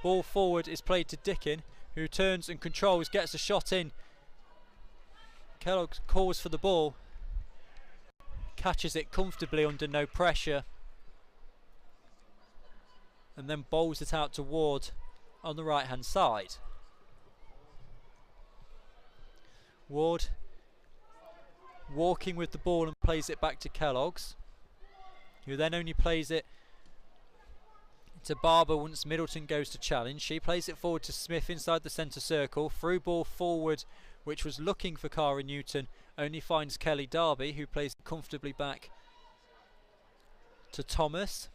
Ball forward is played to Dickin, who turns and controls, gets a shot in. Kellogg calls for the ball, catches it comfortably under no pressure, and then bowls it out to Ward on the right hand side. Ward walking with the ball and plays it back to Kellogg's, who then only plays it to Barber once Middleton goes to challenge. She plays it forward to Smith inside the centre circle. Through ball forward, which was looking for Cara Newton, only finds Kelly Darby, who plays it comfortably back to Thomas.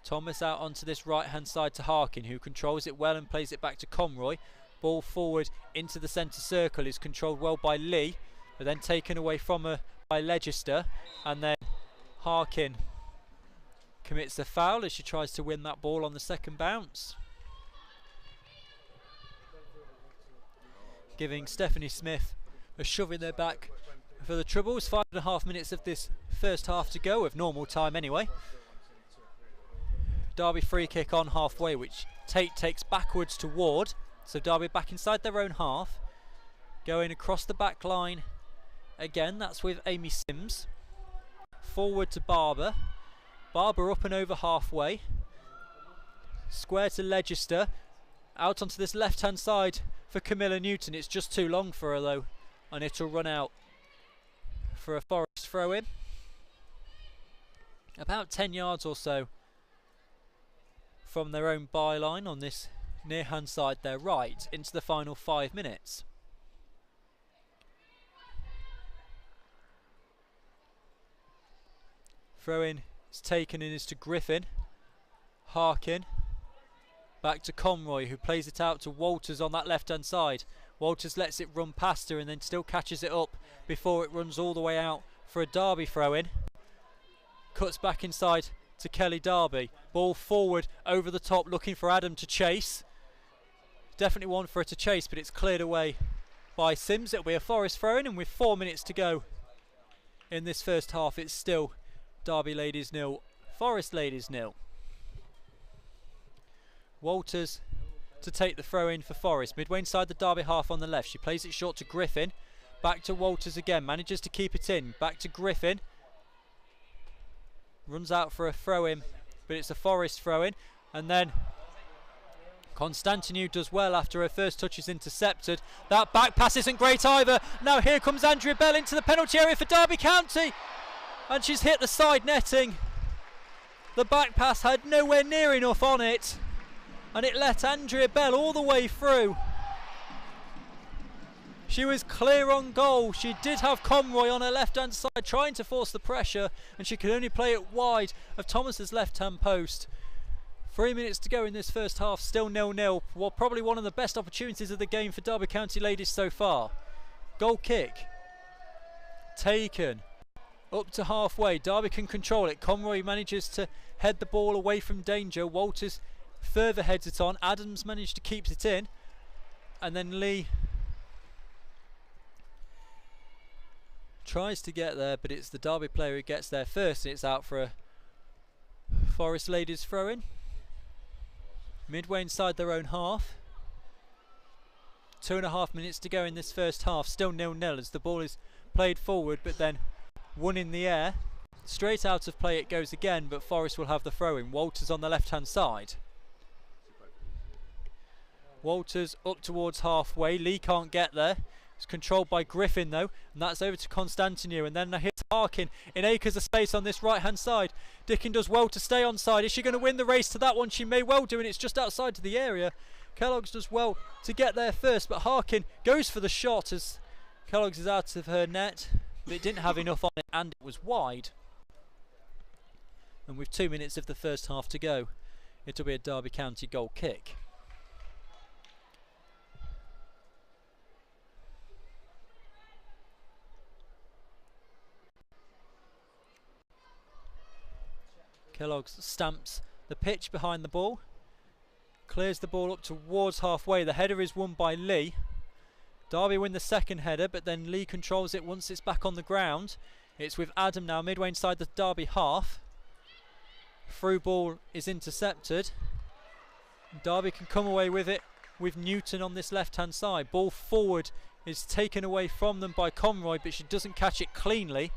Thomas out onto this right hand side to Harkin, who controls it well and plays it back to Conroy. Ball forward into the centre circle is controlled well by Lee, but then taken away from her by Legister, and then Harkin commits a foul as she tries to win that ball on the second bounce, giving Stephanie Smith a shove in their back for the Troubles. 5.5 minutes of this first half to go, of normal time anyway. Derby free kick on halfway, which Tate takes backwards to Ward, so Derby back inside their own half, going across the back line again. That's with Amy Sims. Forward to Barber. Barber up and over halfway. Square to Legister. Out onto this left hand side for Camilla Newton. It's just too long for her though, and it'll run out for a Forest throw in. About 10 yards or so from their own byline on this near hand side their right, into the final 5 minutes. Throw in is taken and is to Griffin. Harkin back to Conroy, who plays it out to Walters on that left hand side. Walters lets it run past her and then still catches it up before it runs all the way out for a Derby throw in. Cuts back inside to Kelly Darby. Ball forward over the top, looking for Adam to chase. Definitely one for her to chase, but it's cleared away by Sims. It'll be a Forest throw in, and with 4 minutes to go in this first half, it's still Derby Ladies 0, Forest Ladies 0. Walters to take the throw in for Forest. Midway inside the Derby half on the left. She plays it short to Griffin. Back to Walters again. Manages to keep it in. Back to Griffin. Runs out for a throw in, but it's a Forest throw in. And then Constantinou does well after her first touch is intercepted. That back pass isn't great either. Now here comes Andrea Bell into the penalty area for Derby County, and she's hit the side netting. The back pass had nowhere near enough on it, and it let Andrea Bell all the way through. She was clear on goal. She did have Conroy on her left hand side trying to force the pressure, and she could only play it wide of Thomas's left hand post. 3 minutes to go in this first half, still 0-0. Well, probably one of the best opportunities of the game for Derby County Ladies so far. Goal kick taken up to halfway. Derby can control it. Conroy manages to head the ball away from danger. Walters further heads it on. Adams managed to keep it in, and then Lee tries to get there, but it's the Derby player who gets there first, and it's out for a Forest Ladies throw in. Midway inside their own half. 2.5 minutes to go in this first half, still 0-0 as the ball is played forward but then won in the air. Straight out of play it goes again, but Forest will have the throw in. Walters on the left hand side. Walters up towards halfway. Lee can't get there. It's controlled by Griffin though, and that's over to Constantinou, and then a hit to Harkin in acres of space on this right hand side. Dickin does well to stay on side. Is she going to win the race to that one? She may well do, and it's just outside to the area. Kellogg's does well to get there first, but Harkin goes for the shot as Kellogg's is out of her net, but it didn't have enough on it and it was wide. And with 2 minutes of the first half to go, it'll be a Derby County goal kick. Kellogg's stamps the pitch behind the ball, clears the ball up towards halfway. The header is won by Lee. Derby win the second header, but then Lee controls it once it's back on the ground. It's with Adam now, midway inside the Derby half. Through ball is intercepted, Derby can come away with it with Newton on this left hand side. Ball forward is taken away from them by Conroy, but she doesn't catch it cleanly.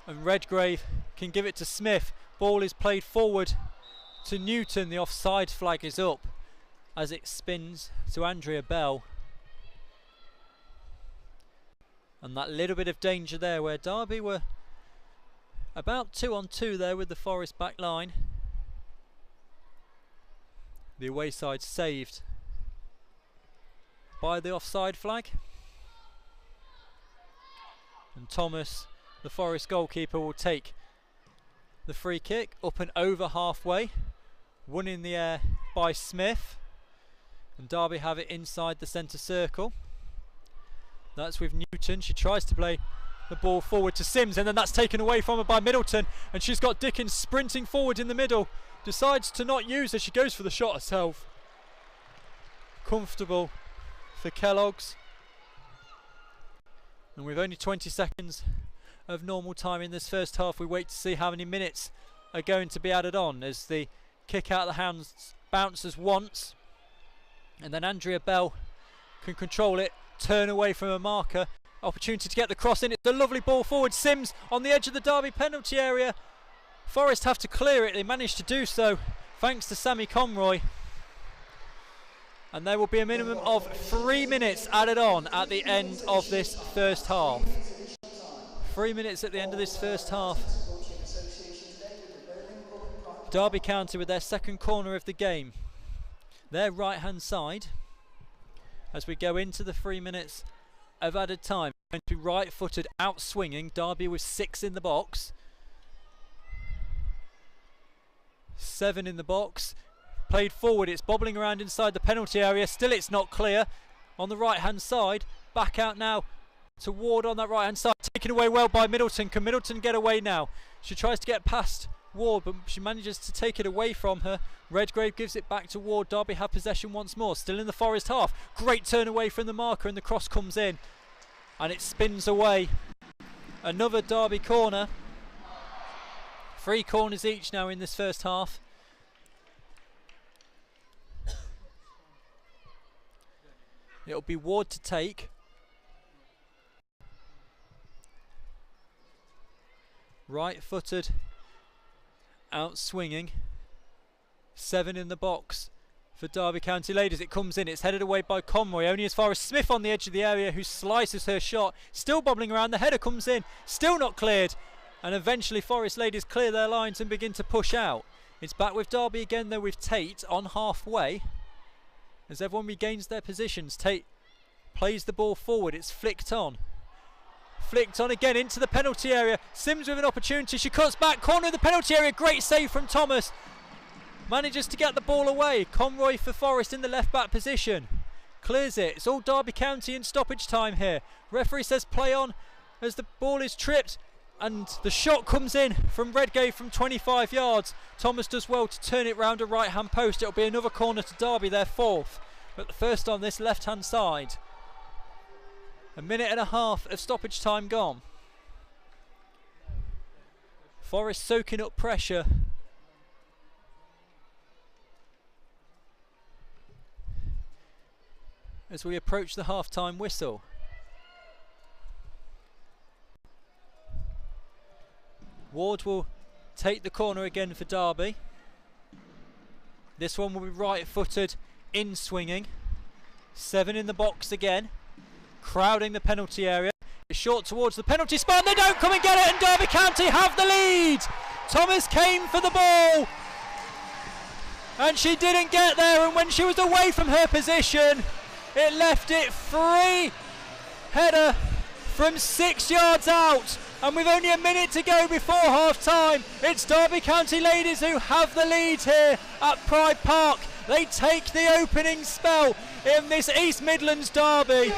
And Redgrave can give it to Smith. Ball is played forward to Newton. The offside flag is up as it spins to Andrea Bell. And that little bit of danger there where Derby were about 2 on 2 there with the Forest back line. The away side saved by the offside flag. And Thomas, the Forest goalkeeper, will take the free kick up and over halfway. Won in the air by Smith. And Derby have it inside the centre circle. That's with Newton. She tries to play the ball forward to Sims, and then that's taken away from her by Middleton. And she's got Dickens sprinting forward in the middle. Decides to not use her. She goes for the shot herself. Comfortable for Kellogg's. And with only 20 seconds of normal time in this first half, we wait to see how many minutes are going to be added on as the kick out of the hands bounces once, and then Andrea Bell can control it, turn away from a marker. Opportunity to get the cross in. It's a lovely ball forward. Sims on the edge of the Derby penalty area. Forest have to clear it. They managed to do so thanks to Sammy Conroy. And there will be a minimum of 3 minutes added on at the end of this first half. 3 minutes at the end of this first half. Derby County with their second corner of the game. Their right hand side as we go into the 3 minutes of added time. Going to be right footed out swinging. Derby with 6 in the box. 7 in the box. Played forward, it's bobbling around inside the penalty area. Still it's not clear on the right hand side. Back out now to Ward on that right hand side. Taken away well by Middleton. Can Middleton get away now? She tries to get past Ward, but she manages to take it away from her. Redgrave gives it back to Ward. Derby have possession once more. Still in the Forest half. Great turn away from the marker, and the cross comes in. And it spins away. Another Derby corner. 3 corners each now in this first half. It'll be Ward to take. Right footed. Out swinging. 7 in the box for Derby County Ladies. It comes in, it's headed away by Conroy, only as far as Smith on the edge of the area, who slices her shot. Still bobbling around, the header comes in, still not cleared. And eventually Forest Ladies clear their lines and begin to push out. It's back with Derby again though, with Tate on halfway. As everyone regains their positions, Tate plays the ball forward, it's flicked on. Flicked on again into the penalty area. Sims with an opportunity, she cuts back, corner of the penalty area, great save from Thomas. Manages to get the ball away. Conroy for Forest in the left back position. Clears it, it's all Derby County in stoppage time here. Referee says play on as the ball is tripped. And the shot comes in from Redgrave from 25 yards. Thomas does well to turn it round a right hand post. It'll be another corner to Derby, their 4th. But the first on this left hand side. 1.5 minutes of stoppage time gone. Forest soaking up pressure. As we approach the half time whistle. Ward will take the corner again for Derby. This one will be right footed, in swinging. 7 in the box again. Crowding the penalty area. It's short towards the penalty spot. They don't come and get it, and Derby County have the lead. Thomas came for the ball. And she didn't get there, and when she was away from her position, it left it free. Header from 6 yards out. And with only a minute to go before half time, it's Derby County Ladies who have the lead here at Pride Park. They take the opening spell in this East Midlands derby.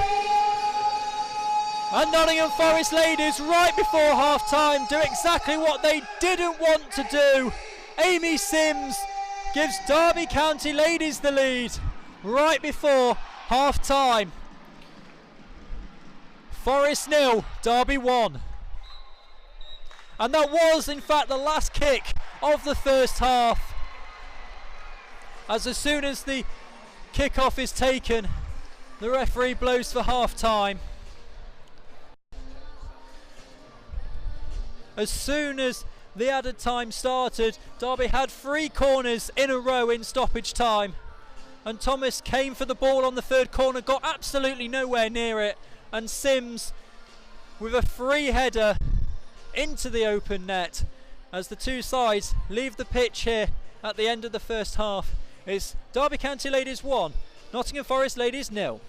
And Nottingham Forest Ladies, right before half time, do exactly what they didn't want to do. Amy Sims gives Derby County Ladies the lead right before half time. Forest 0, Derby 1. And that was in fact the last kick of the first half. As soon as the kick-off is taken, the referee blows for half-time. As soon as the added time started, Derby had 3 corners in a row in stoppage time, and Thomas came for the ball on the third corner, got absolutely nowhere near it, and Sims with a free header into the open net. As the two sides leave the pitch here at the end of the first half, it's Derby County Ladies 1, Nottingham Forest Ladies 0.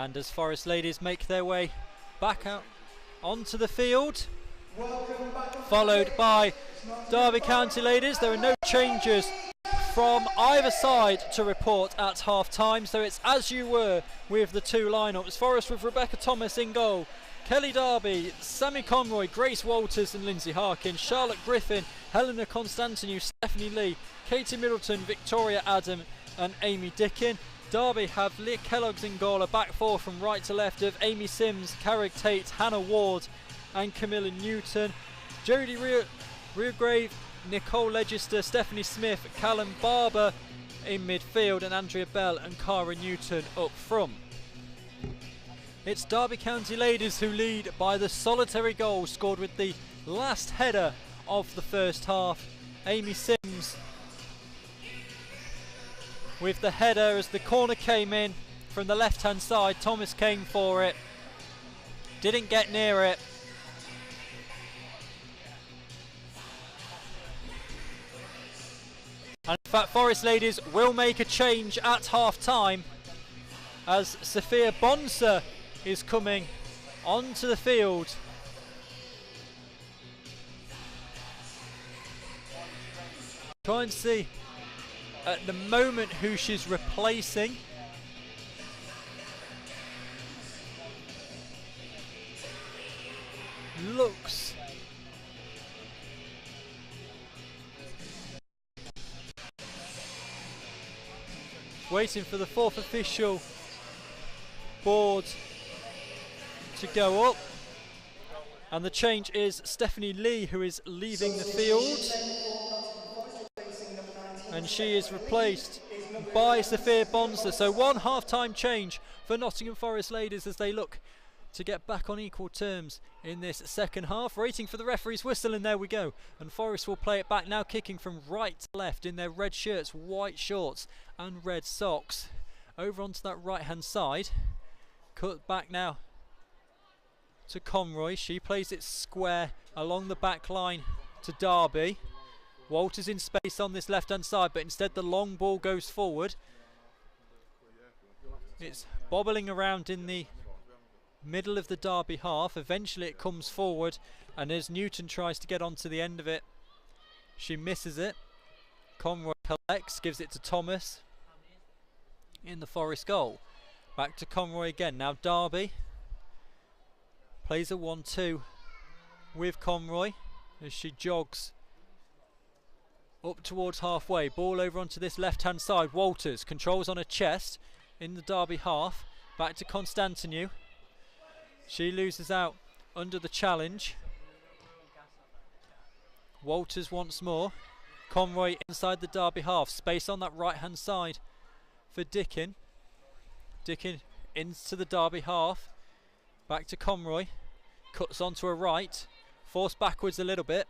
And as Forest Ladies make their way back out onto the field, followed by Derby County Ladies. There are no changes from either side to report at half time, so it's as you were with the two lineups. Forest with Rebecca Thomas in goal, Kelly Darby, Sammy Conroy, Grace Walters and Lindsay Harkin, Charlotte Griffin, Helena Constantinou, Stephanie Lee, Katie Middleton, Victoria Adam and Amy Dickin. Derby have Leah Kellogg's in goal, a back four from right to left of Amy Sims, Carrick Tate, Hannah Ward and Camilla Newton. Jodie Reargrave, Nicole Legister, Stephanie Smith, Callum Barber in midfield and Andrea Bell and Cara Newton up front. It's Derby County Ladies who lead by the solitary goal scored with the last header of the first half. Amy Sims with the header as the corner came in from the left hand side. Thomas came for it, didn't get near it. And in fact, Forest Ladies will make a change at half time as Sophia Bonser is coming onto the field. Try and see at the moment who she's replacing. Looks waiting for the fourth official board to go up, and the change is Stephanie Lee who is leaving the field, and she is replaced by Sophia Bonser. So one half-time change for Nottingham Forest Ladies as they look to get back on equal terms in this second half. Waiting for the referee's whistle, and there we go. And Forest will play it back now, kicking from right to left in their red shirts, white shorts and red socks. Over onto that right-hand side. Cut back now to Conroy. She plays it square along the back line to Darby. Walters in space on this left-hand side, but instead the long ball goes forward. It's bobbling around in the middle of the Derby half. Eventually it comes forward, and as Newton tries to get onto the end of it, she misses it. Conroy collects, gives it to Thomas in the Forest goal. Back to Conroy again. Now Darby plays a 1-2 with Conroy as she jogs up towards halfway. Ball over onto this left hand side. Walters controls on her chest in the Derby half. Back to Constantinou. She loses out under the challenge. Walters once more. Conroy inside the Derby half. Space on that right hand side for Dickin. Dickin into the Derby half. Back to Conroy. Cuts onto her right. Forced backwards a little bit.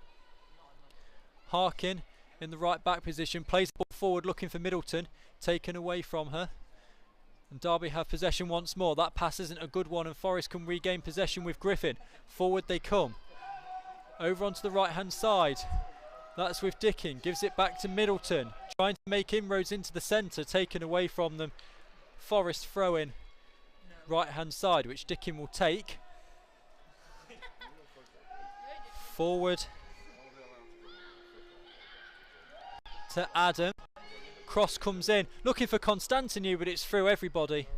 Harkin in the right back position. Plays the ball forward looking for Middleton. Taken away from her. And Derby have possession once more. That pass isn't a good one, and Forest can regain possession with Griffin. Forward they come. Over onto the right hand side. That's with Dickin. Gives it back to Middleton. Trying to make inroads into the centre. Taken away from them. Forest throw in right hand side, which Dickin will take. Forward to Adam. Cross comes in, looking for Constantinou, but it's through everybody.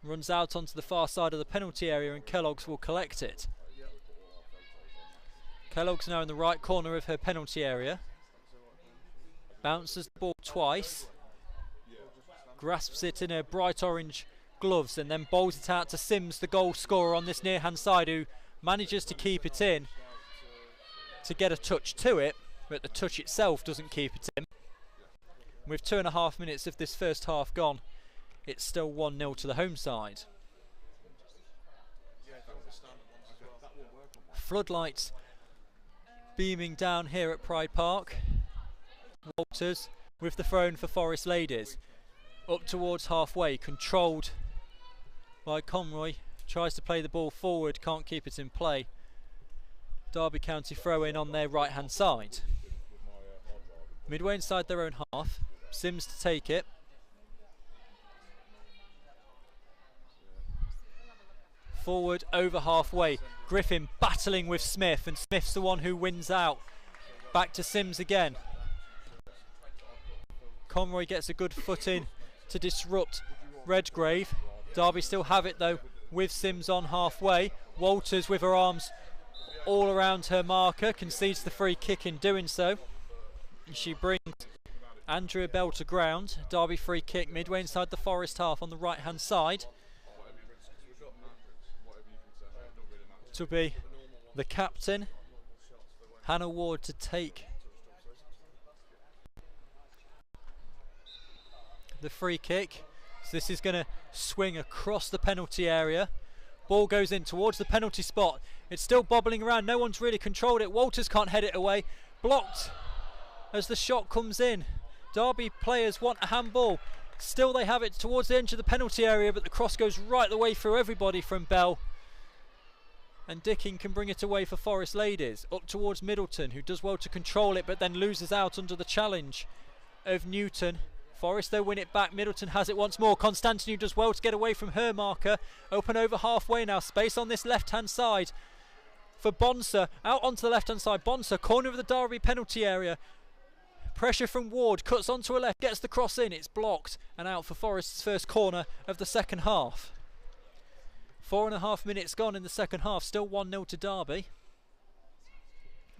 Runs out onto the far side of the penalty area, and Kellogg's will collect it. Kellogg's now in the right corner of her penalty area. Bounces the ball twice. Grasps it in her bright orange gloves and then bowls it out to Sims, the goal scorer on this near hand side, who manages to keep it in to get a touch to it, but the touch itself doesn't keep it in. With 2.5 minutes of this first half gone, it's still 1-0 to the home side. Floodlights beaming down here at Pride Park. Walters with the throw in for Forest Ladies. Up towards halfway, controlled by Conroy. Tries to play the ball forward, can't keep it in play. Derby County throw in on their right hand side. Midway inside their own half. Sims to take it. Forward over halfway. Griffin battling with Smith, and Smith's the one who wins out. Back to Sims again. Conroy gets a good foot in to disrupt Redgrave. Derby still have it though with Sims on halfway. Walters with her arms all around her marker concedes the free kick in doing so. She brings Andrea Bell to ground. Derby free kick midway inside the Forest half on the right hand side. To be the captain, Hannah Ward, to take the free kick. So this is going to swing across the penalty area. Ball goes in towards the penalty spot. It's still bobbling around. No one's really controlled it. Walters can't head it away. Blocked as the shot comes in. Derby players want a handball. Still they have it towards the edge of the penalty area, but the cross goes right the way through everybody from Bell. And Dicking can bring it away for Forest Ladies. Up towards Middleton, who does well to control it, but then loses out under the challenge of Newton. Forest though win it back. Middleton has it once more. Constantinu does well to get away from her marker. Open over halfway now. Space on this left hand side for Bonser. Out onto the left hand side. Bonser, corner of the Derby penalty area. Pressure from Ward. Cuts onto her left. Gets the cross in. It's blocked. And out for Forest's first corner of the second half. 4.5 minutes gone in the second half. Still 1-0 to Derby.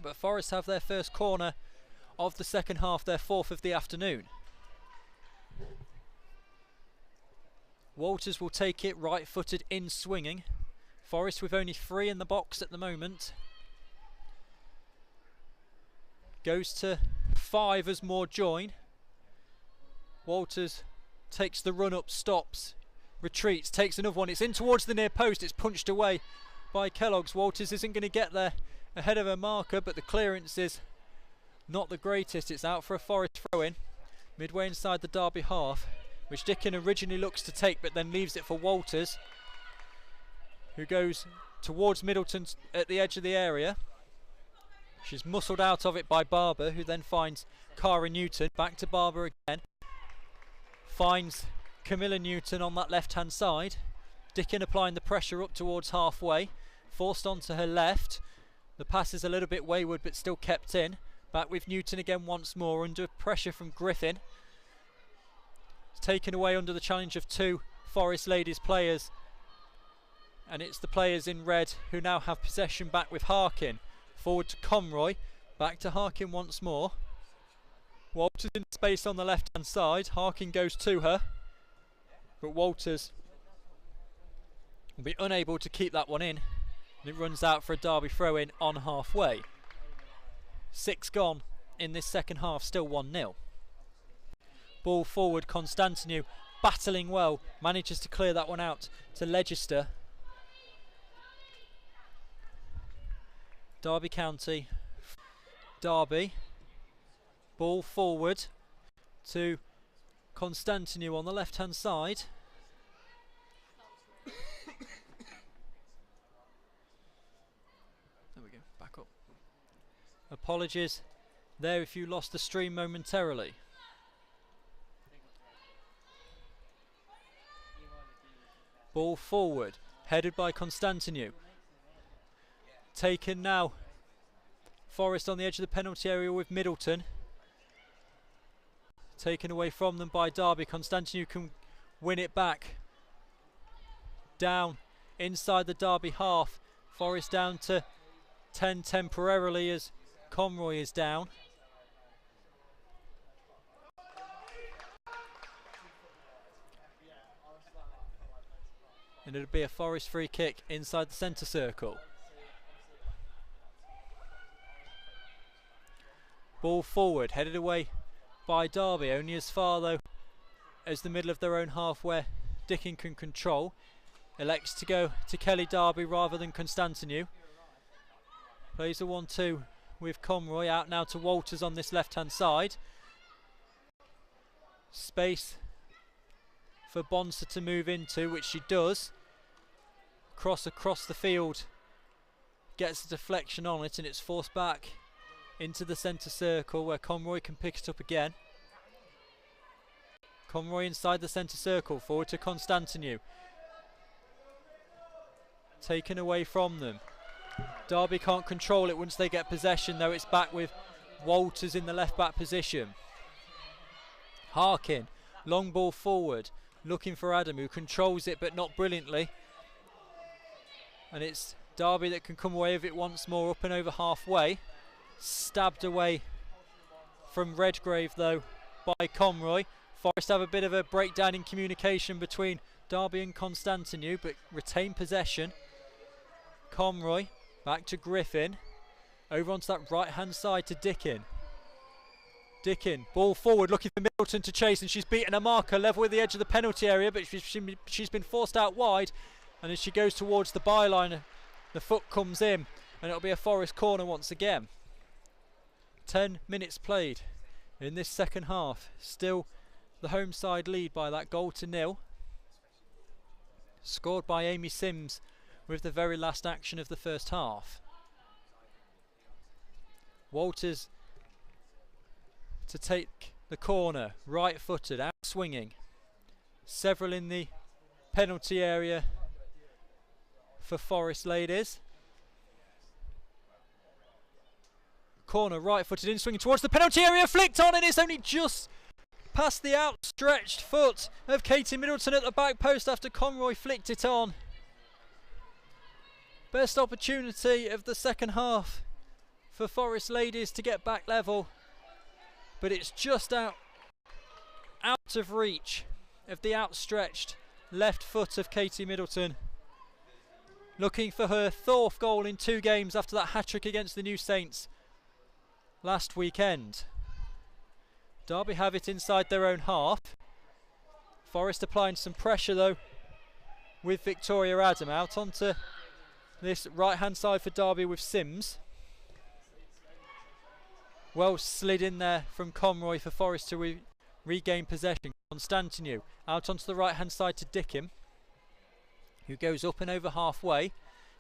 But Forest have their first corner of the second half. Their fourth of the afternoon. Walters will take it right-footed in swinging. Forest with only 3 in the box at the moment. Goes to 5 as more join. Walters takes the run up, stops, retreats, takes another one. It's in towards the near post. It's punched away by Kellogg's. Walters isn't going to get there ahead of her marker, but the clearance is not the greatest. It's out for a Forest throw-in midway inside the Derby half, which Dickin originally looks to take but then leaves it for Walters, who goes towards Middleton at the edge of the area. She's muscled out of it by Barber, who then finds Cara Newton. Back to Barber again. Finds Camilla Newton on that left hand side. Dickin applying the pressure up towards halfway. Forced onto her left. The pass is a little bit wayward but still kept in. Back with Newton again once more under pressure from Griffin. Taken away under the challenge of 2 Forest Ladies players, and it's the players in red who now have possession back with Harkin. Forward to Conroy, back to Harkin once more. Walters in space on the left hand side. Harkin goes to her, but Walters will be unable to keep that one in, and it runs out for a Derby throw in on halfway. 6 gone in this second half, still 1-0. Ball forward, Constantinu battling well, manages to clear that one out to Leicester. Derby County, Derby. Ball forward to Constantinu on the left hand side. There we go, back up. Apologies there if you lost the stream momentarily. Ball forward, headed by Constantinu. Taken now. Forest on the edge of the penalty area with Middleton. Taken away from them by Derby. Constantinu can win it back. Down inside the Derby half. Forest down to 10 temporarily as Conroy is down. And it'll be a Forest free kick inside the centre circle. Ball forward, headed away by Derby, only as far though as the middle of their own half where Dickin can control. Elects to go to Kelly Derby rather than Constantinu. Plays a 1-2 with Conroy, out now to Walters on this left hand side. Space for Bonser to move into, which she does. Cross across the field, gets a deflection on it, and it's forced back into the centre circle where Conroy can pick it up again. Conroy inside the centre circle, forward to Constantinu. taken away from them. Derby can't control it once they get possession, though. It's back with Walters in the left back position. Harkin, long ball forward, looking for Adam, who controls it but not brilliantly. And it's Derby that can come away with it once more, up and over halfway. Stabbed away from Redgrave though by Conroy. Forest have a bit of a breakdown in communication between Derby and Constantinu, but retain possession. Conroy back to Griffin, over onto that right hand side to Dickin. Dickin, ball forward, looking for Middleton to chase, and she's beaten a marker level with the edge of the penalty area, but she's been forced out wide, and as she goes towards the byline, the foot comes in, and it'll be a Forest corner once again. 10 minutes played in this second half. Still the home side lead by that goal to nil. Scored by Amy Sims with the very last action of the first half. Walters to take the corner, right footed, out swinging. Several in the penalty area for Forest Ladies. Corner, right footed in, swinging towards the penalty area, flicked on, and it's only just past the outstretched foot of Katie Middleton at the back post after Conroy flicked it on. Best opportunity of the second half for Forest Ladies to get back level, but it's just out of reach of the outstretched left foot of Katie Middleton. Looking for her fourth goal in 2 games after that hat-trick against the New Saints last weekend. Derby have it inside their own half. Forest applying some pressure though with Victoria Adam, out onto this right hand side for Derby with Sims. Well slid in there from Conroy for Forest to regain possession. Constantinu out onto the right hand side to Dickin, who goes up and over halfway.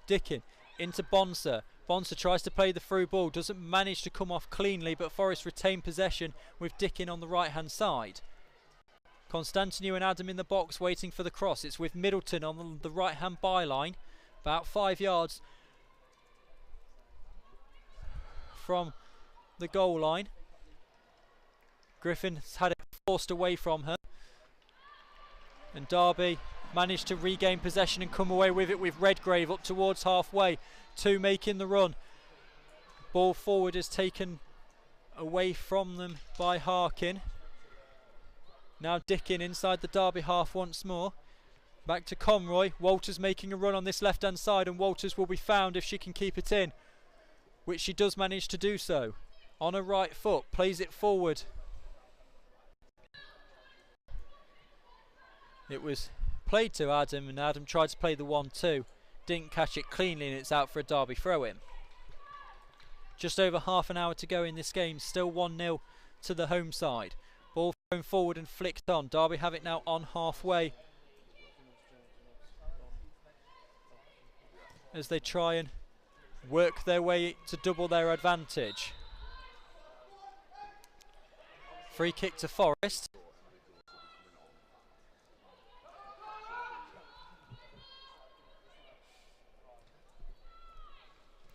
Dickin into Bonser. Bonser tries to play the through ball, doesn't manage to come off cleanly, but Forest retain possession with Dickin on the right hand side. Constantinu and Adam in the box waiting for the cross. It's with Middleton on the right hand byline, about 5 yards from the goal line. Griffin's had it forced away from her, and Derby managed to regain possession and come away with it with Redgrave up towards halfway. 2 making the run. Ball forward is taken away from them by Harkin. Now Dickin inside the Derby half once more. Back to Conroy. Walters making a run on this left hand side, and Walters will be found if she can keep it in, which she does manage to do so. On her right foot, plays it forward. It was played to Adam, and Adam tried to play the 1-2. Didn't catch it cleanly, and it's out for a Derby throw-in. Just over half an hour to go in this game. Still 1-0 to the home side. Ball thrown forward and flicked on. Derby have it now on halfway as they try and work their way to double their advantage. Free kick to Forest.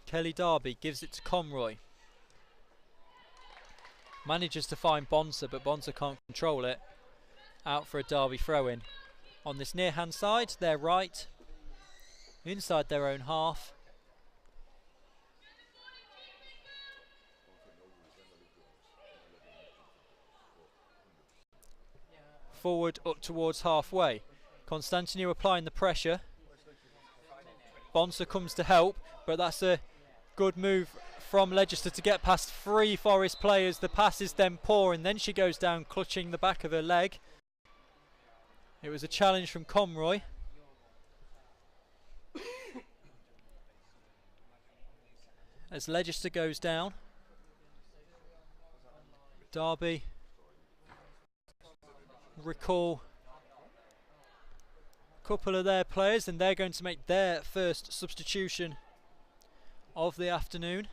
Kelly Derby gives it to Conroy. Manages to find Bonser, but Bonser can't control it. Out for a Derby throw-in. On this near hand side, their right, inside their own half. Forward up towards halfway. Constantinu applying the pressure. Bonser comes to help, but that's a good move from Leicester to get past 3 Forest players. The pass is then poor, and then she goes down clutching the back of her leg. It was a challenge from Conroy. As Leicester goes down, Derby recall a couple of their players, and they're going to make their first substitution of the afternoon.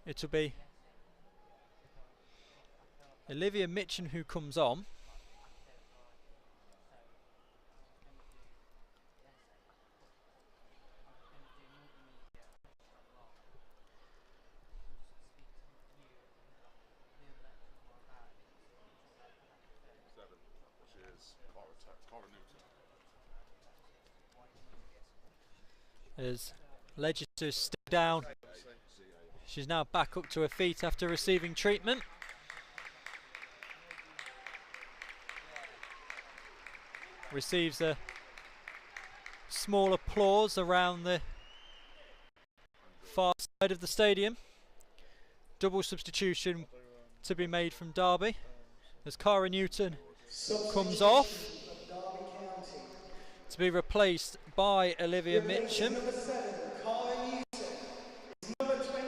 It'll be Olivia Mitchell who comes on. As Legislator still down, she's now back up to her feet after receiving treatment. Receives a small applause around the far side of the stadium. Double substitution to be made from Derby as Cara Newton comes off to be replaced by Olivia Mitchell. Number 7, Cara Newton. Number 20,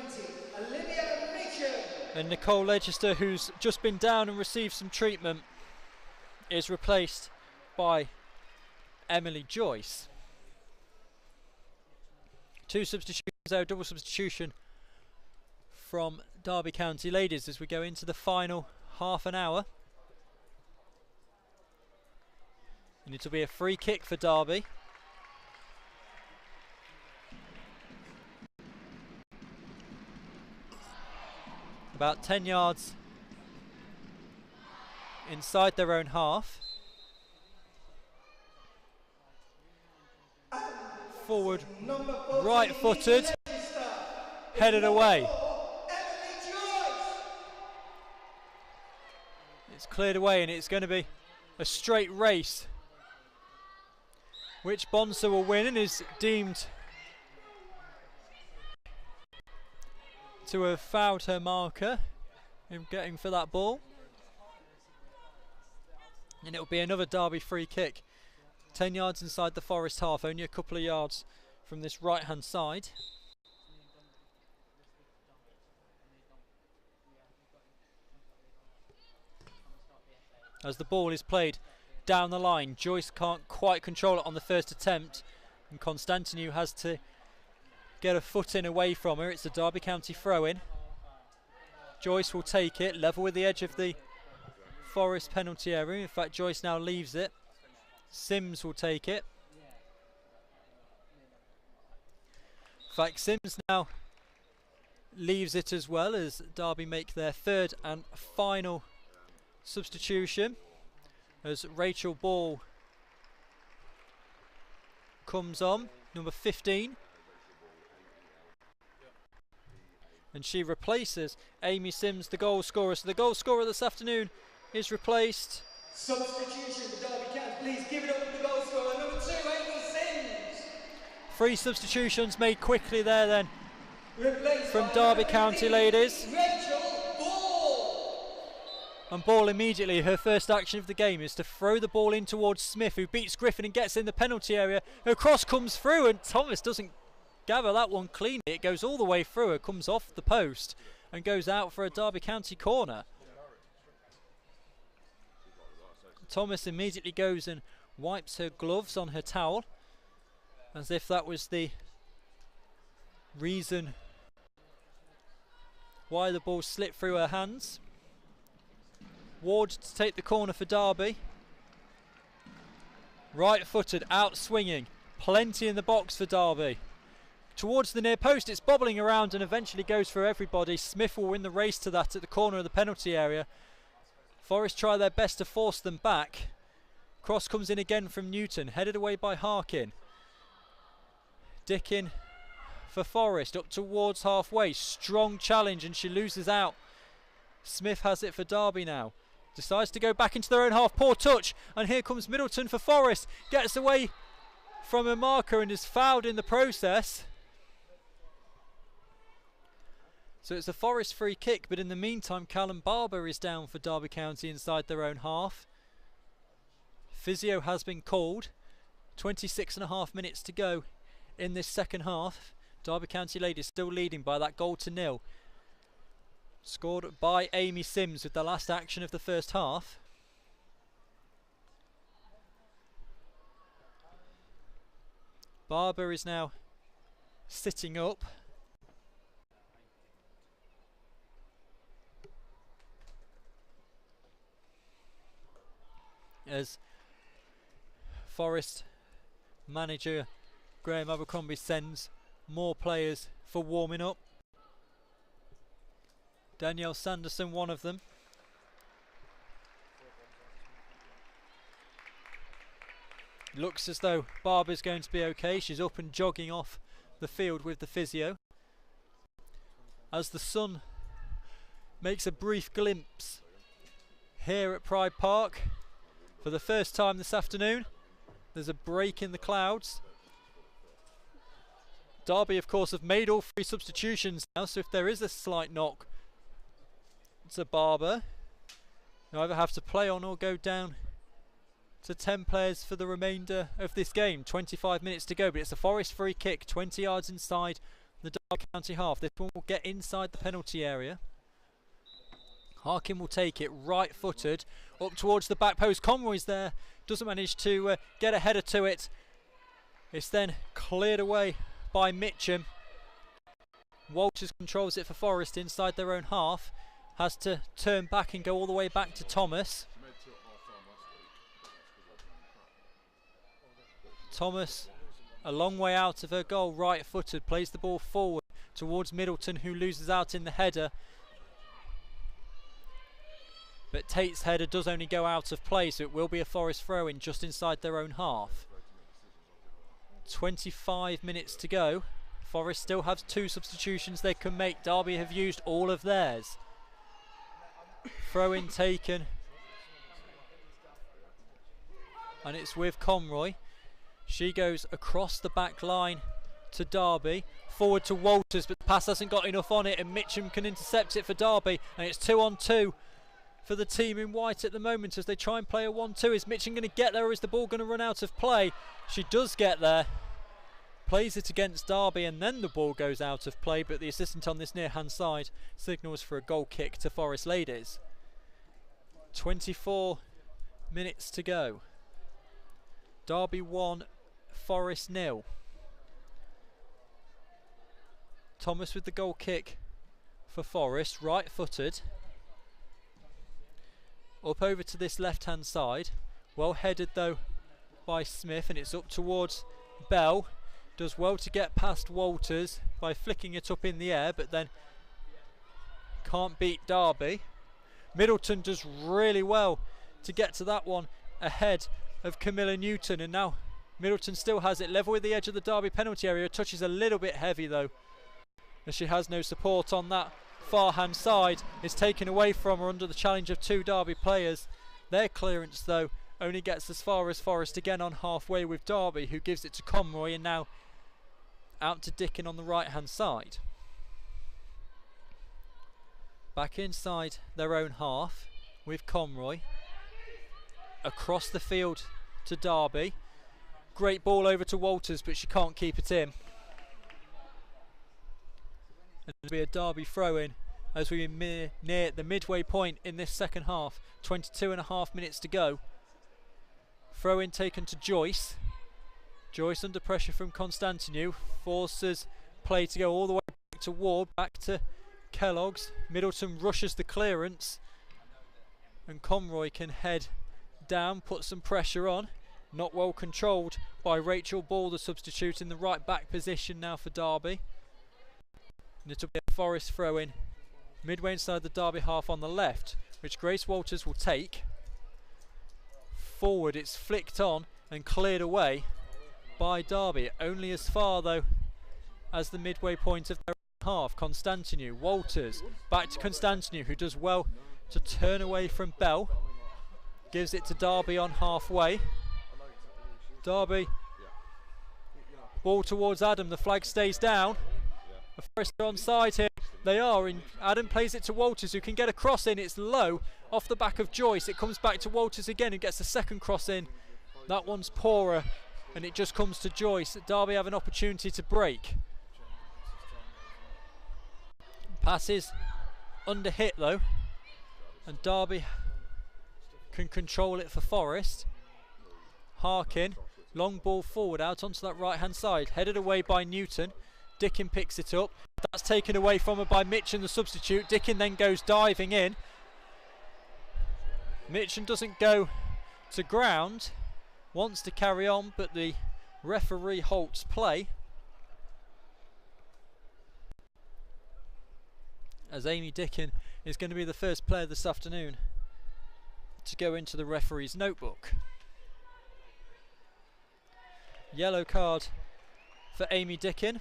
Olivia Mitchell. And Nicole Legislator, who's just been down and received some treatment, is replaced by Emily Joyce. Two substitutions there, double substitution from Derby County Ladies as we go into the final half an hour. And it'll be a free kick for Derby. About 10 yards inside their own half. Forward, right footed, headed away. It's cleared away and it's going to be a straight race. Which Bonser will win and is deemed to have fouled her marker in getting for that ball. And it'll be another Derby free kick. 10 yards inside the Forest half, only a couple of yards from this right hand side. As the ball is played down the line, Joyce can't quite control it on the first attempt and Constantinou has to get a foot in away from her. It's a Derby County throw-in. Joyce will take it, level with the edge of the Forest penalty area. In fact, Joyce now leaves it. Sims will take it. In fact, Sims now leaves it as well as Derby make their third and final substitution as Rachel Ball comes on, number 15. And she replaces Amy Sims, the goal scorer. So the goal scorer this afternoon is replaced. Substitution for Derby County. Please give it up for the goal scorer, number 2, Amy Sims. 3 substitutions made quickly there then from Derby County Ladies. Rachel Ball. And Ball immediately, her first action of the game is to throw the ball in towards Smith, who beats Griffin and gets in the penalty area. Her cross comes through and Thomas doesn't gather that one cleanly. It goes all the way through her, comes off the post and goes out for a Derby County corner. Thomas immediately goes and wipes her gloves on her towel as if that was the reason why the ball slipped through her hands. Ward to take the corner for Derby. Right footed, out swinging, plenty in the box for Derby. Towards the near post, it's bobbling around and eventually goes for everybody. Smith will win the race to that at the corner of the penalty area. Forest try their best to force them back. Cross comes in again from Newton, headed away by Harkin. Dickin for Forest, up towards halfway. Strong challenge and she loses out. Smith has it for Derby now. Decides to go back into their own half. Poor touch. And here comes Middleton for Forest. Gets away from a marker and is fouled in the process. So it's a Forest free kick, but in the meantime Callum Barber is down for Derby County inside their own half. Physio has been called. 26.5 minutes to go in this second half. Derby County Ladies still leading by that goal to nil. Scored by Amy Sims with the last action of the first half. Barber is now sitting up. as Forest manager Graham Abercrombie sends more players for warming up. Danielle Sanderson, one of them. Looks as though Barbara's going to be okay. She's up and jogging off the field with the physio. As the sun makes a brief glimpse here at Pride Park for the first time this afternoon, there's a break in the clouds. Derby, of course, have made all 3 substitutions now, so if there is a slight knock to Barber, you either have to play on or go down to 10 players for the remainder of this game. 25 minutes to go, but it's a Forest free kick, 20 yards inside the Derby County half. This one will get inside the penalty area. Harkin will take it right-footed up towards the back post. Conroy's there, doesn't manage to get a header to it. It's then cleared away by Mitcham. Walters controls it for Forest inside their own half. Has to turn back and go all the way back to Thomas. Thomas, a long way out of her goal, right-footed, plays the ball forward towards Middleton, who loses out in the header. But Tate's header does only go out of play, so it will be a Forest throw-in just inside their own half. 25 minutes to go. Forest still have 2 substitutions they can make. Derby have used all of theirs. Throw-in taken. And it's with Conroy. She goes across the back line to Derby. Forward to Walters, but the pass hasn't got enough on it, and Mitcham can intercept it for Derby. And it's 2-on-2 for the team in white at the moment as they try and play a 1-2. Is Mitcham going to get there, or is the ball going to run out of play? She does get there. Plays it against Derby, and then the ball goes out of play, but the assistant on this near hand side signals for a goal kick to Forest Ladies. 24 minutes to go. Derby 1, Forest 0. Thomas with the goal kick for Forest, right-footed. Up over to this left-hand side. Well headed though by Smith, and it's up towards Bell. Does well to get past Walters by flicking it up in the air, but then can't beat Derby. Middleton does really well to get to that one ahead of Camilla Newton, and now Middleton still has it level with the edge of the Derby penalty area. Touch is a little bit heavy though, as she has no support on that far hand side. Is taken away from her under the challenge of 2 Derby players. Their clearance though only gets as far as Forest, again on halfway with Derby, who gives it to Conroy, and now out to Dickin on the right hand side. Back inside their own half with Conroy. Across the field to Derby. Great ball over to Walters, but she can't keep it in. It'll be a Derby throw-in as we're near the midway point in this second half. 22.5 minutes to go. Throw-in taken to Joyce. Joyce under pressure from Constantinu. Forces play to go all the way back to Ward, back to Kellogg's. Middleton rushes the clearance, and Conroy can head down, put some pressure on. Not well controlled by Rachel Ball, the substitute in the right back position now for Derby. And it'll be a Forest throw-in midway inside the Derby half on the left, which Grace Walters will take. Forward, it's flicked on and cleared away by Derby. Only as far though as the midway point of their half. Constantinu, Walters, back to Constantinu, who does well to turn away from Bell. Gives it to Derby on halfway. Derby, ball towards Adam, the flag stays down. The Forest are on side here. They are, and Adam plays it to Walters, who can get a cross in. It's low off the back of Joyce. It comes back to Walters again, who gets a second cross in. That one's poorer, and it just comes to Joyce. Derby have an opportunity to break. Passes under hit though, and Derby can control it for Forest. Harkin, long ball forward out onto that right hand side, headed away by Newton. Dickin picks it up. That's taken away from her by Mitcham, the substitute. Dickin then goes diving in. Mitcham doesn't go to ground, wants to carry on, but the referee halts play as Amy Dickin is going to be the first player this afternoon to go into the referee's notebook. Yellow card for Amy Dickin.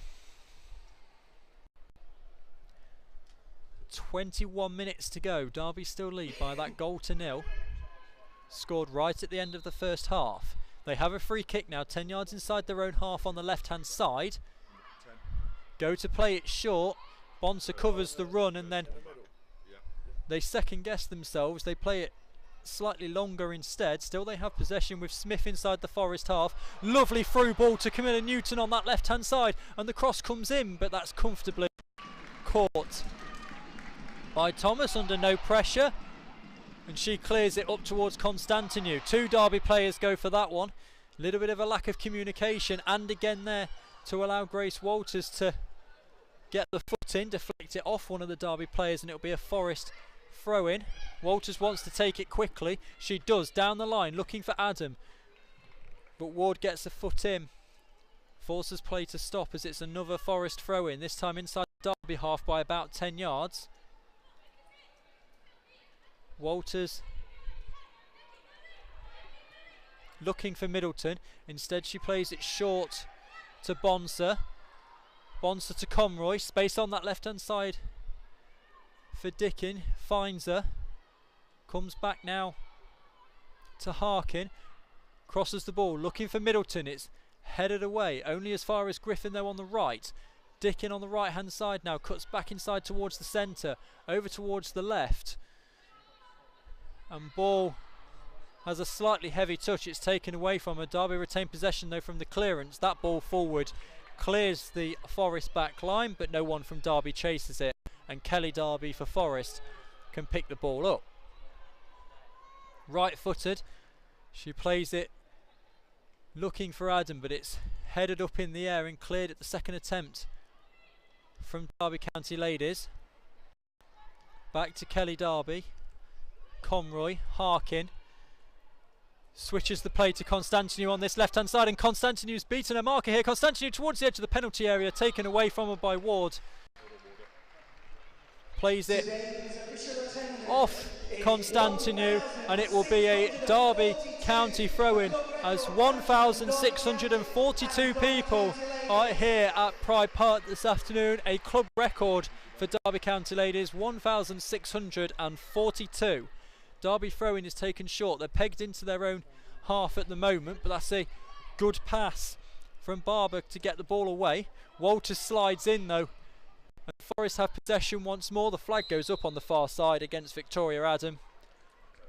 21 minutes to go. Derby still lead by that goal to nil. Scored right at the end of the first half. They have a free kick now, 10 yards inside their own half on the left hand side. Go to play it short. Bonser covers the run and then they second guess themselves. They play it slightly longer instead. Still they have possession with Smith inside the Forest half. Lovely through ball to Camilla Newton on that left hand side, and the cross comes in, but that's comfortably caught by Thomas under no pressure, and she clears it up towards Constantinou. Two Derby players go for that one. A little bit of a lack of communication, and again there to allow Grace Walters to get the foot in, deflect it off one of the Derby players, and it'll be a Forest throw in. Walters wants to take it quickly. She does, down the line looking for Adam, but Ward gets a foot in, forces play to stop as it's another Forest throw in, this time inside the Derby half by about 10 yards. Walters looking for Middleton, instead she plays it short to Bonser. Bonser to Conroy, space on that left hand side for Dickin, finds her, comes back now to Harkin, crosses the ball, looking for Middleton, it's headed away, only as far as Griffin though on the right. Dickin on the right hand side now, cuts back inside towards the centre, over towards the left, and ball has a slightly heavy touch, it's taken away from her. Derby retain possession though from the clearance. That ball forward clears the Forest back line, but no one from Derby chases it, and Kelly Derby for Forest can pick the ball up. Right footed, she plays it looking for Adam, but it's headed up in the air and cleared at the second attempt from Derby County Ladies. Back to Kelly Derby. Conroy, Harkin switches the play to Constantinou on this left hand side, and Constantinou's beaten a marker here. Constantinou towards the edge of the penalty area, taken away from her by Ward. Plays it off Constantinou, and it will be a Derby County throw-in as 1,642 people are here at Pride Park this afternoon. A club record for Derby County Ladies, 1,642. Derby throw-in is taken short. They're pegged into their own half at the moment, but that's a good pass from Barber to get the ball away. Walters slides in though, and Forest have possession once more. The flag goes up on the far side against Victoria Adam.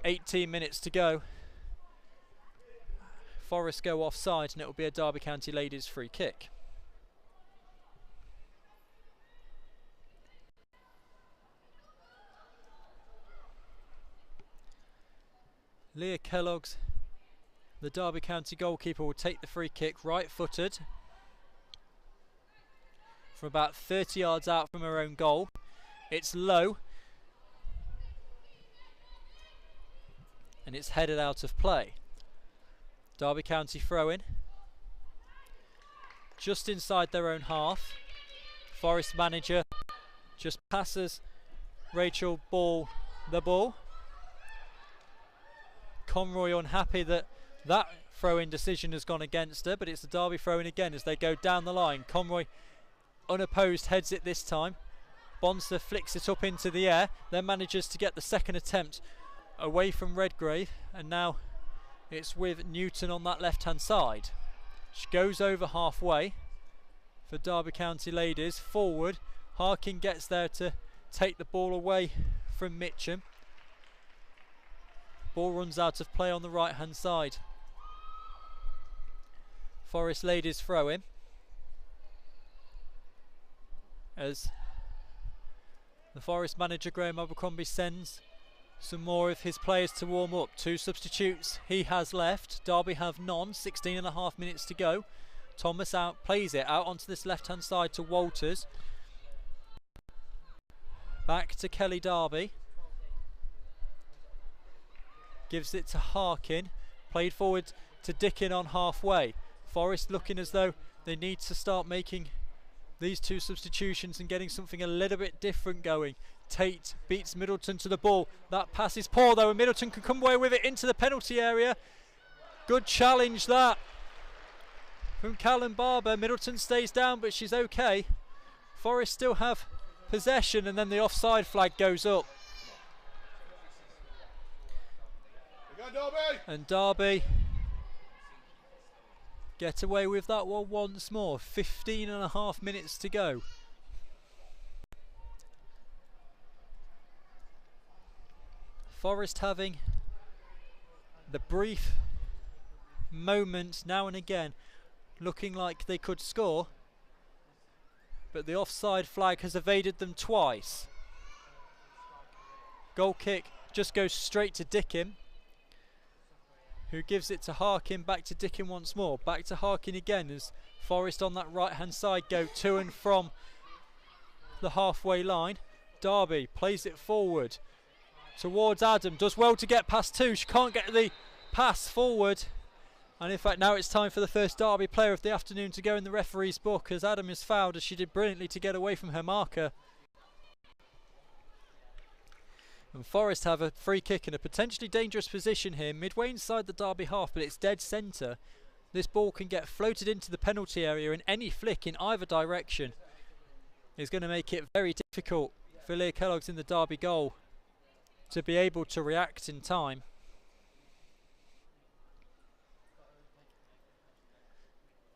18 minutes to go. Forest go offside, and it will be a Derby County Ladies free kick. Leah Kellogg's, the Derby County goalkeeper, will take the free kick, right footed, from about 30 yards out from her own goal. It's low, and it's headed out of play. Derby County throw in, just inside their own half. Forest manager just passes Rachel Ball the ball. Conroy unhappy that throw-in decision has gone against her, but it's the Derby throw-in again as they go down the line. Conroy unopposed heads it this time. Bonser flicks it up into the air, then manages to get the second attempt away from Redgrave, and now it's with Newton on that left hand side. She goes over halfway for Derby County Ladies, forward. Harkin gets there to take the ball away from Mitcham. Ball runs out of play on the right hand side. Forest Ladies throw in as the Forest manager Graham Abercrombie sends some more of his players to warm up. Two substitutes he has left. Derby have none. 16.5 minutes to go. Thomas out, plays it out onto this left hand side to Walters. Back to Kelly Derby. Gives it to Harkin. Played forward to Dickin on halfway. Forest looking as though they need to start making these two substitutions and getting something a little bit different going. Tate beats Middleton to the ball. That pass is poor though, and Middleton can come away with it into the penalty area. Good challenge that from Callum Barber. Middleton stays down, but she's okay. Forest still have possession, and then the offside flag goes up. And Derby get away with that one once more. 15.5 minutes to go. Forest having the brief moments now and again looking like they could score, but the offside flag has evaded them twice. Goal kick just goes straight to Dickin, who gives it to Harkin. Back to Dickin once more. Back to Harkin again as Forest on that right hand side go to and from the halfway line. Derby plays it forward towards Adam. Does well to get past two. She can't get the pass forward. And in fact now it's time for the first Derby player of the afternoon to go in the referee's book, as Adam is fouled, as she did brilliantly to get away from her marker. And Forest have a free kick in a potentially dangerous position here, midway inside the Derby half, but it's dead centre. This ball can get floated into the penalty area, and any flick in either direction is going to make it very difficult for Leah Kellogg's in the Derby goal to be able to react in time.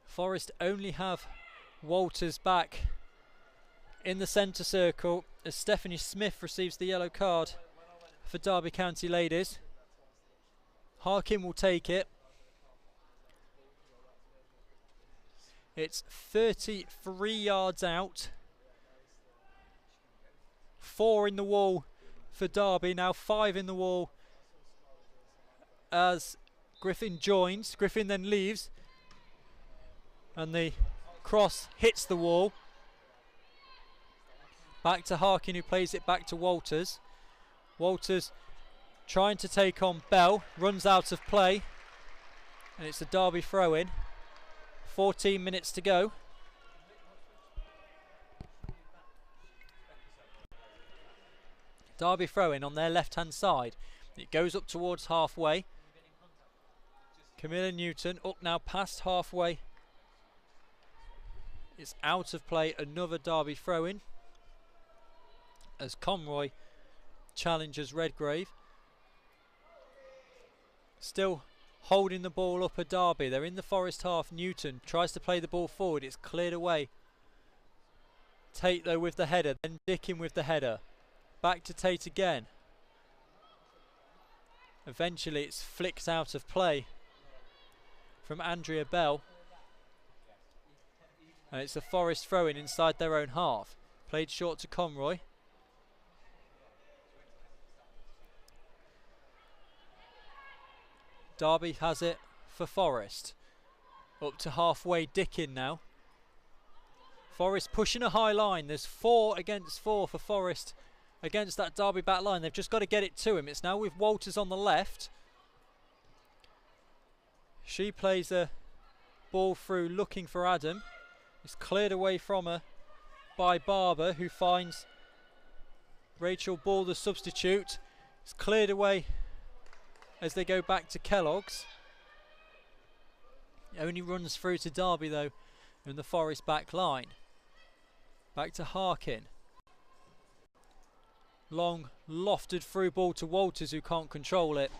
Forest only have Walters back in the centre circle as Stephanie Smith receives the yellow card for Derby County Ladies. Harkin will take it. It's 33 yards out. 4 in the wall for Derby, now 5 in the wall as Griffin joins. Griffin then leaves and the cross hits the wall. Back to Harkin, who plays it back to Walters. Walters trying to take on Bell, runs out of play, and it's a Derby throw-in. 14 minutes to go. Derby throw-in on their left-hand side. It goes up towards halfway. Camilla Newton up now past halfway. It's out of play, another Derby throw-in as Conroy challenges Redgrave. Still holding the ball up at Derby. They're in the Forest half. Newton tries to play the ball forward. It's cleared away. Tate though with the header, then Dickin with the header. Back to Tate again. Eventually it's flicked out of play from Andrea Bell. And it's a Forest throw-in inside their own half. Played short to Conroy. Derby has it for Forest. Up to halfway, Dickin now. Forest pushing a high line. There's 4 against 4 for Forest against that Derby back line. They've just got to get it to him. It's now with Walters on the left. She plays a ball through looking for Adam. It's cleared away from her by Barber, who finds Rachel Ball, the substitute. It's cleared away as they go back to Kellogg's. It only runs through to Derby though in the Forest back line. Back to Harkin. Long lofted through ball to Walters, who can't control it.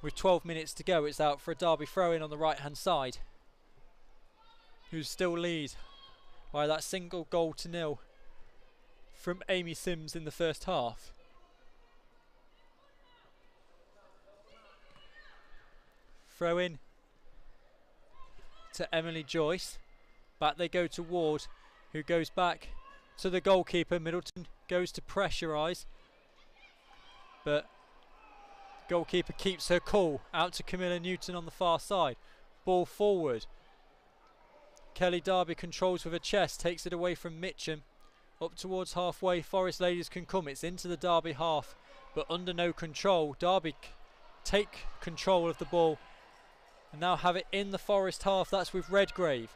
With 12 minutes to go, it's out for a Derby throw-in on the right hand side, who still lead by that single goal to nil from Amy Sims in the first half. Throw in to Emily Joyce. Back they go to Ward, who goes back to the goalkeeper. Middleton goes to pressurise, but goalkeeper keeps her cool. Out to Camilla Newton on the far side. Ball forward. Kelly Derby controls with her chest, takes it away from Mitcham. Up towards halfway, Forest Ladies can come. It's into the Derby half, but under no control. Derby take control of the ball and now have it in the Forest half. That's with Redgrave.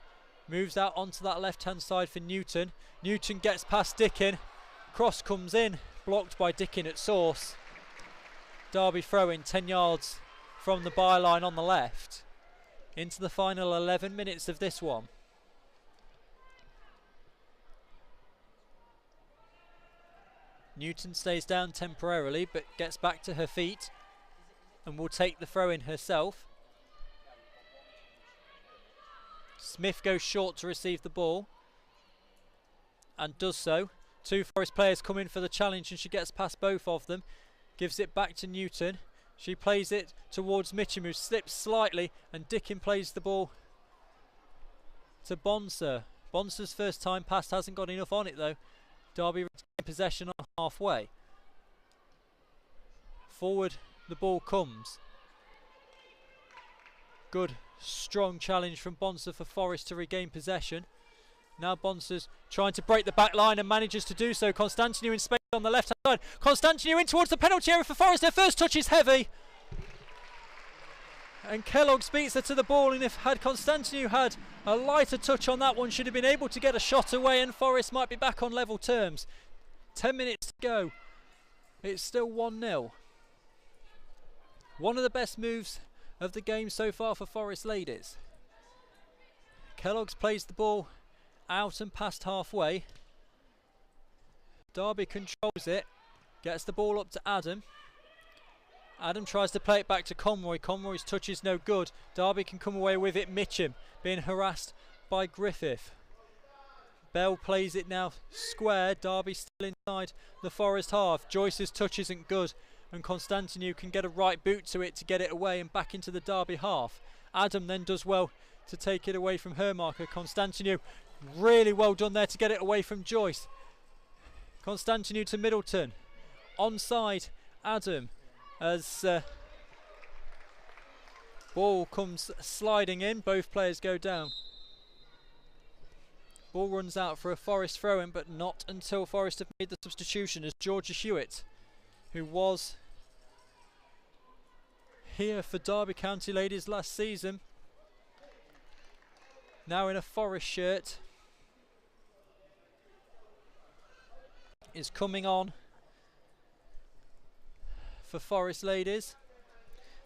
Moves out onto that left-hand side for Newton. Newton gets past Dickin. Cross comes in, blocked by Dickin at source. Derby throw-in 10 yards from the byline on the left. Into the final 11 minutes of this one. Newton stays down temporarily but gets back to her feet and will take the throw-in herself. Smith goes short to receive the ball and does so. Two Forest players come in for the challenge and she gets past both of them. Gives it back to Newton. She plays it towards Mitchum, who slips slightly, and Dickin plays the ball to Bonser. Bonser's first time past hasn't got enough on it though. Derby retain possession on halfway. Forward the ball comes. Good strong challenge from Bonser for Forest to regain possession. Now Bonser's trying to break the back line and manages to do so. Constantinu in space on the left hand side. Constantinu in towards the penalty area for Forest. Her first touch is heavy. And Kellogg beats her to the ball, and if Constantinu had a lighter touch on that one, should have been able to get a shot away, and Forest might be back on level terms. 10 minutes to go. It's still 1-0. One of the best moves of the game so far for Forest Ladies. Kellogg plays the ball out and past halfway. Derby controls it, gets the ball up to Adam. Adam tries to play it back to Conroy. Conroy's touch is no good. Derby can come away with it. Mitchum being harassed by Griffith. Bell plays it now square. Derby still inside the Forest half. Joyce's touch isn't good, and Constantinu can get a right boot to it to get it away and back into the Derby half. Adam then does well to take it away from her marker. Constantinu, really well done there to get it away from Joyce. Constantinu to Middleton. Onside Adam as ball comes sliding in. Both players go down. Ball runs out for a Forest throw-in, but not until Forest have made the substitution, as Georgia Hewitt, who was here for Derby County Ladies last season, now in a Forest shirt, is coming on for Forest Ladies,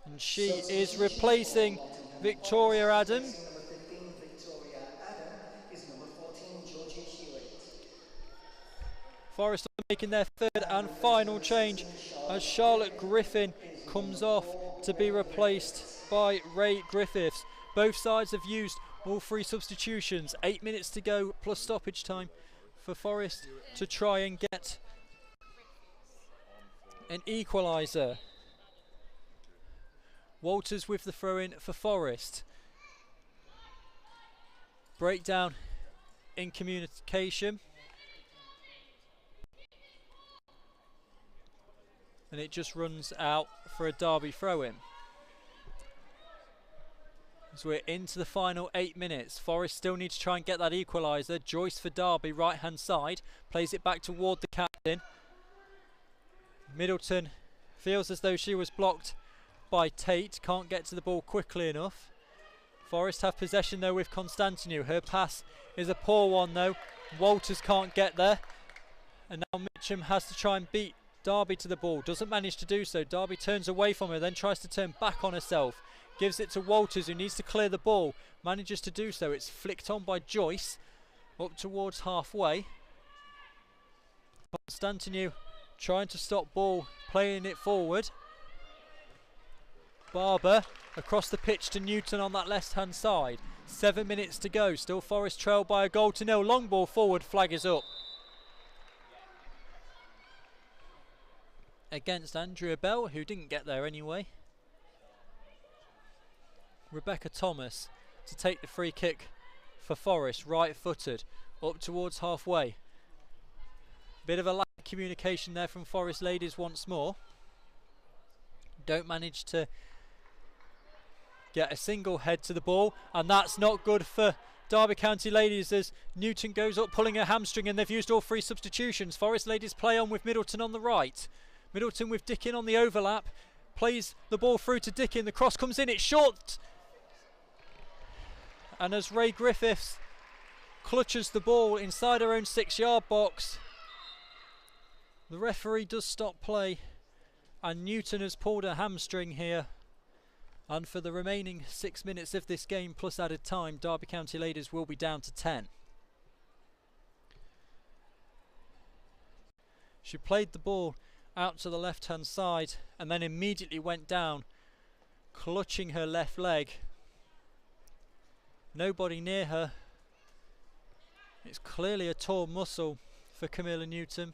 and she is replacing Victoria Adam. Forest are making their third and final change as Charlotte Griffin comes off to be replaced by Ray Griffiths. Both sides have used all three substitutions. 8 minutes to go plus stoppage time for Forest to try and get an equaliser. Walters with the throw-in for Forest. Breakdown in communication. And it just runs out for a Derby throw-in. As we're into the final 8 minutes, Forest still need to try and get that equaliser. Joyce for Derby, right hand side, plays it back toward the captain. Middleton feels as though she was blocked by Tate, can't get to the ball quickly enough. Forest have possession though with Constantinu. Her pass is a poor one though. Walters can't get there, and now Mitchum has to try and beat Derby to the ball. Doesn't manage to do so. Derby turns away from her, then tries to turn back on herself. Gives it to Walters, who needs to clear the ball. Manages to do so. It's flicked on by Joyce up towards halfway. Constantinu trying to stop ball, playing it forward. Barber across the pitch to Newton on that left hand side. 7 minutes to go. Still Forest trail by a goal to nil. Long ball forward. Flag is up against Andrea Bell, who didn't get there anyway. Rebecca Thomas to take the free kick for Forest, right footed, up towards halfway. Bit of a lack of communication there from Forest Ladies once more. Don't manage to get a single head to the ball, and that's not good for Derby County Ladies as Newton goes up pulling her hamstring, and they've used all three substitutions. Forest Ladies play on with Middleton on the right. Middleton with Dickin on the overlap, plays the ball through to Dickin. The cross comes in, it's short And as Ray Griffiths clutches the ball inside her own 6-yard box, the referee does stop play, and Newton has pulled a hamstring here. And for the remaining 6 minutes of this game plus added time, Derby County Ladies will be down to 10. She played the ball out to the left hand side and then immediately went down, clutching her left leg. Nobody near her. It's clearly a torn muscle for Camilla Newton.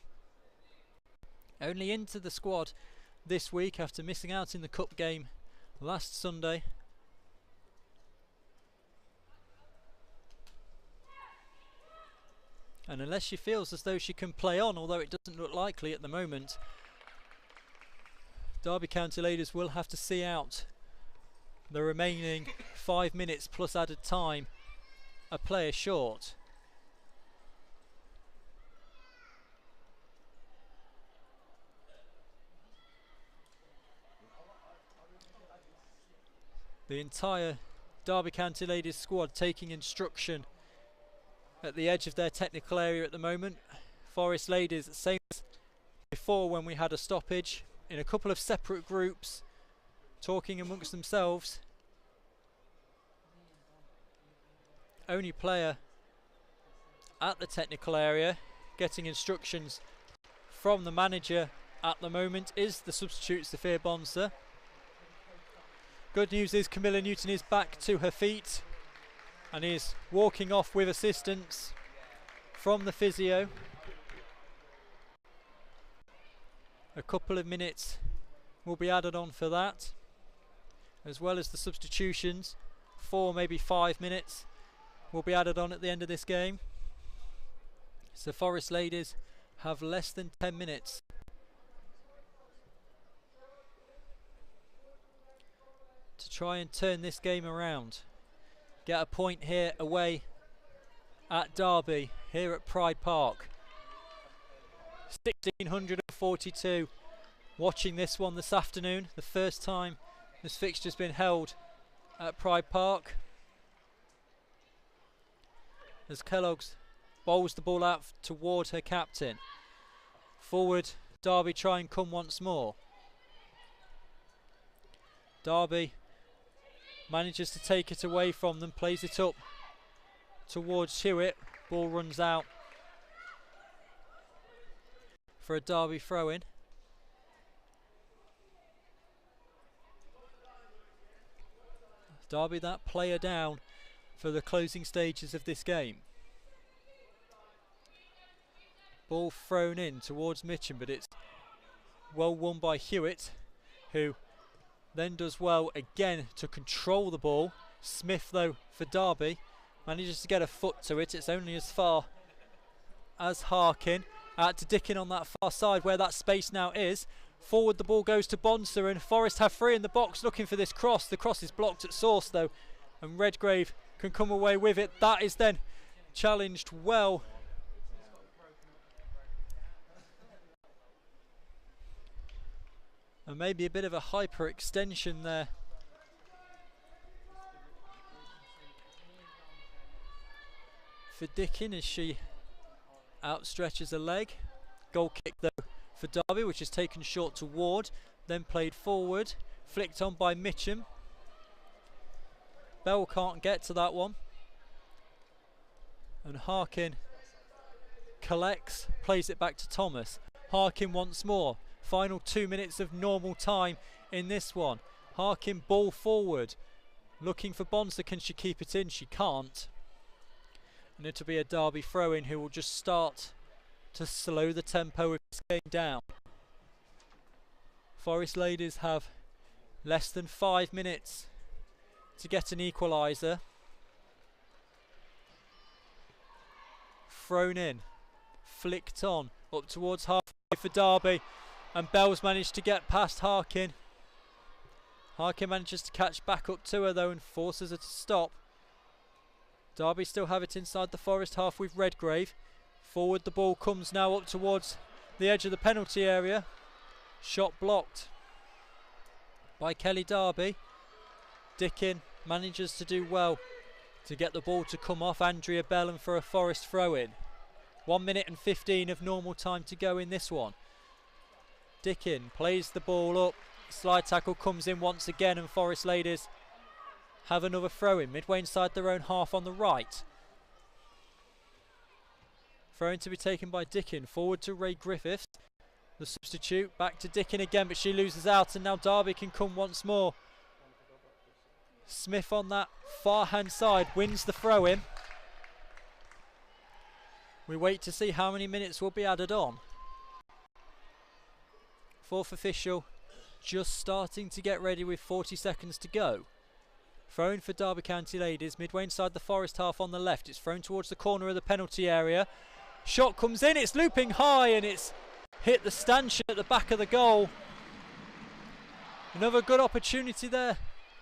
Only into the squad this week after missing out in the cup game last Sunday. And unless she feels as though she can play on, although it doesn't look likely at the moment, Derby County Ladies will have to see out the remaining 5 minutes plus added time, a player short. The entire Derby County Ladies squad taking instruction at the edge of their technical area at the moment. Forest Ladies, same as before when we had a stoppage, in a couple of separate groups, talking amongst themselves. Only player at the technical area getting instructions from the manager at the moment is the substitute Sophia Bonser. Good news is Camilla Newton is back to her feet and is walking off with assistance from the physio. A couple of minutes will be added on for that, as well as the substitutions. 4, maybe 5 minutes will be added on at the end of this game. So Forest Ladies have less than 10 minutes to try and turn this game around. Get a point here away at Derby, here at Pride Park. 1642 watching this one this afternoon, the first time this fixture's been held at Pride Park. As Kellogg's bowls the ball out toward her captain. Forward, Derby try and come once more. Derby manages to take it away from them, plays it up towards Hewitt. Ball runs out for a Derby throw-in. Derby that player down for the closing stages of this game. Ball thrown in towards Mitcham, but it's well won by Hewitt, who then does well again to control the ball. Smith, though, for Derby, manages to get a foot to it. It's only as far as Harkin. Out to Dickin on that far side where that space now is. Forward the ball goes to Bonser, and Forest have 3 in the box looking for this cross. The cross is blocked at source though, and Redgrave can come away with it. That is then challenged well. And maybe a bit of a hyperextension there. For Dickin as she outstretches a leg. Goal kick though for Derby, which is taken short to Ward, then played forward, flicked on by Mitcham. Bell can't get to that one, and Harkin collects, plays it back to Thomas. Harkin once more. Final 2 minutes of normal time in this one. Harkin ball forward, looking for Bonser. Can she keep it in? She can't. And it'll be a Derby throw-in who will just start to slow the tempo of this game down. Forest Ladies have less than 5 minutes to get an equaliser. Thrown in, flicked on, up towards halfway for Derby, and Bell's managed to get past Harkin. Harkin manages to catch back up to her though and forces her to stop. Derby still have it inside the Forest half with Redgrave. Forward the ball comes now up towards the edge of the penalty area. Shot blocked by Kelly Derby. Dickin manages to do well to get the ball to come off Andrea Bell for a Forest throw-in. 1 minute and 15 of normal time to go in this one. Dickin plays the ball up. Slide tackle comes in once again, and Forest Ladies have another throw-in midway inside their own half on the right. Throw-in to be taken by Dickin. Forward to Ray Griffiths. The substitute back to Dickin again, but she loses out, and now Derby can come once more. Smith on that far hand side wins the throw-in. We wait to see how many minutes will be added on. Fourth official just starting to get ready with 40 seconds to go. Thrown for Derby County Ladies, midway inside the Forest half on the left. It's thrown towards the corner of the penalty area. Shot comes in, it's looping high, and it's hit the stanchion at the back of the goal. Another good opportunity there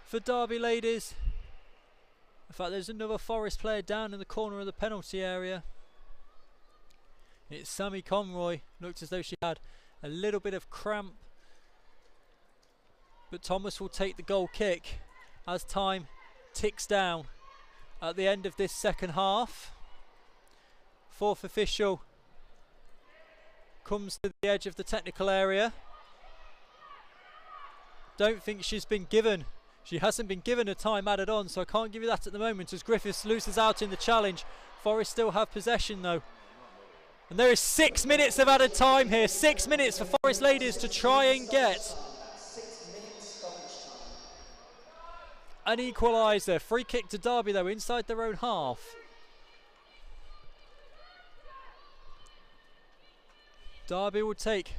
for Derby Ladies. In fact, there's another Forest player down in the corner of the penalty area. It's Sammy Conroy. Looked as though she had a little bit of cramp. But Thomas will take the goal kick as time ticks down at the end of this second half. Fourth official comes to the edge of the technical area. Don't think she hasn't been given a time added on, so I can't give you that at the moment as Griffiths loses out in the challenge. Forest still have possession though. And there is 6 minutes of added time here. 6 minutes for Forest Ladies to try and get an equaliser. Free kick to Derby though inside their own half. Derby will take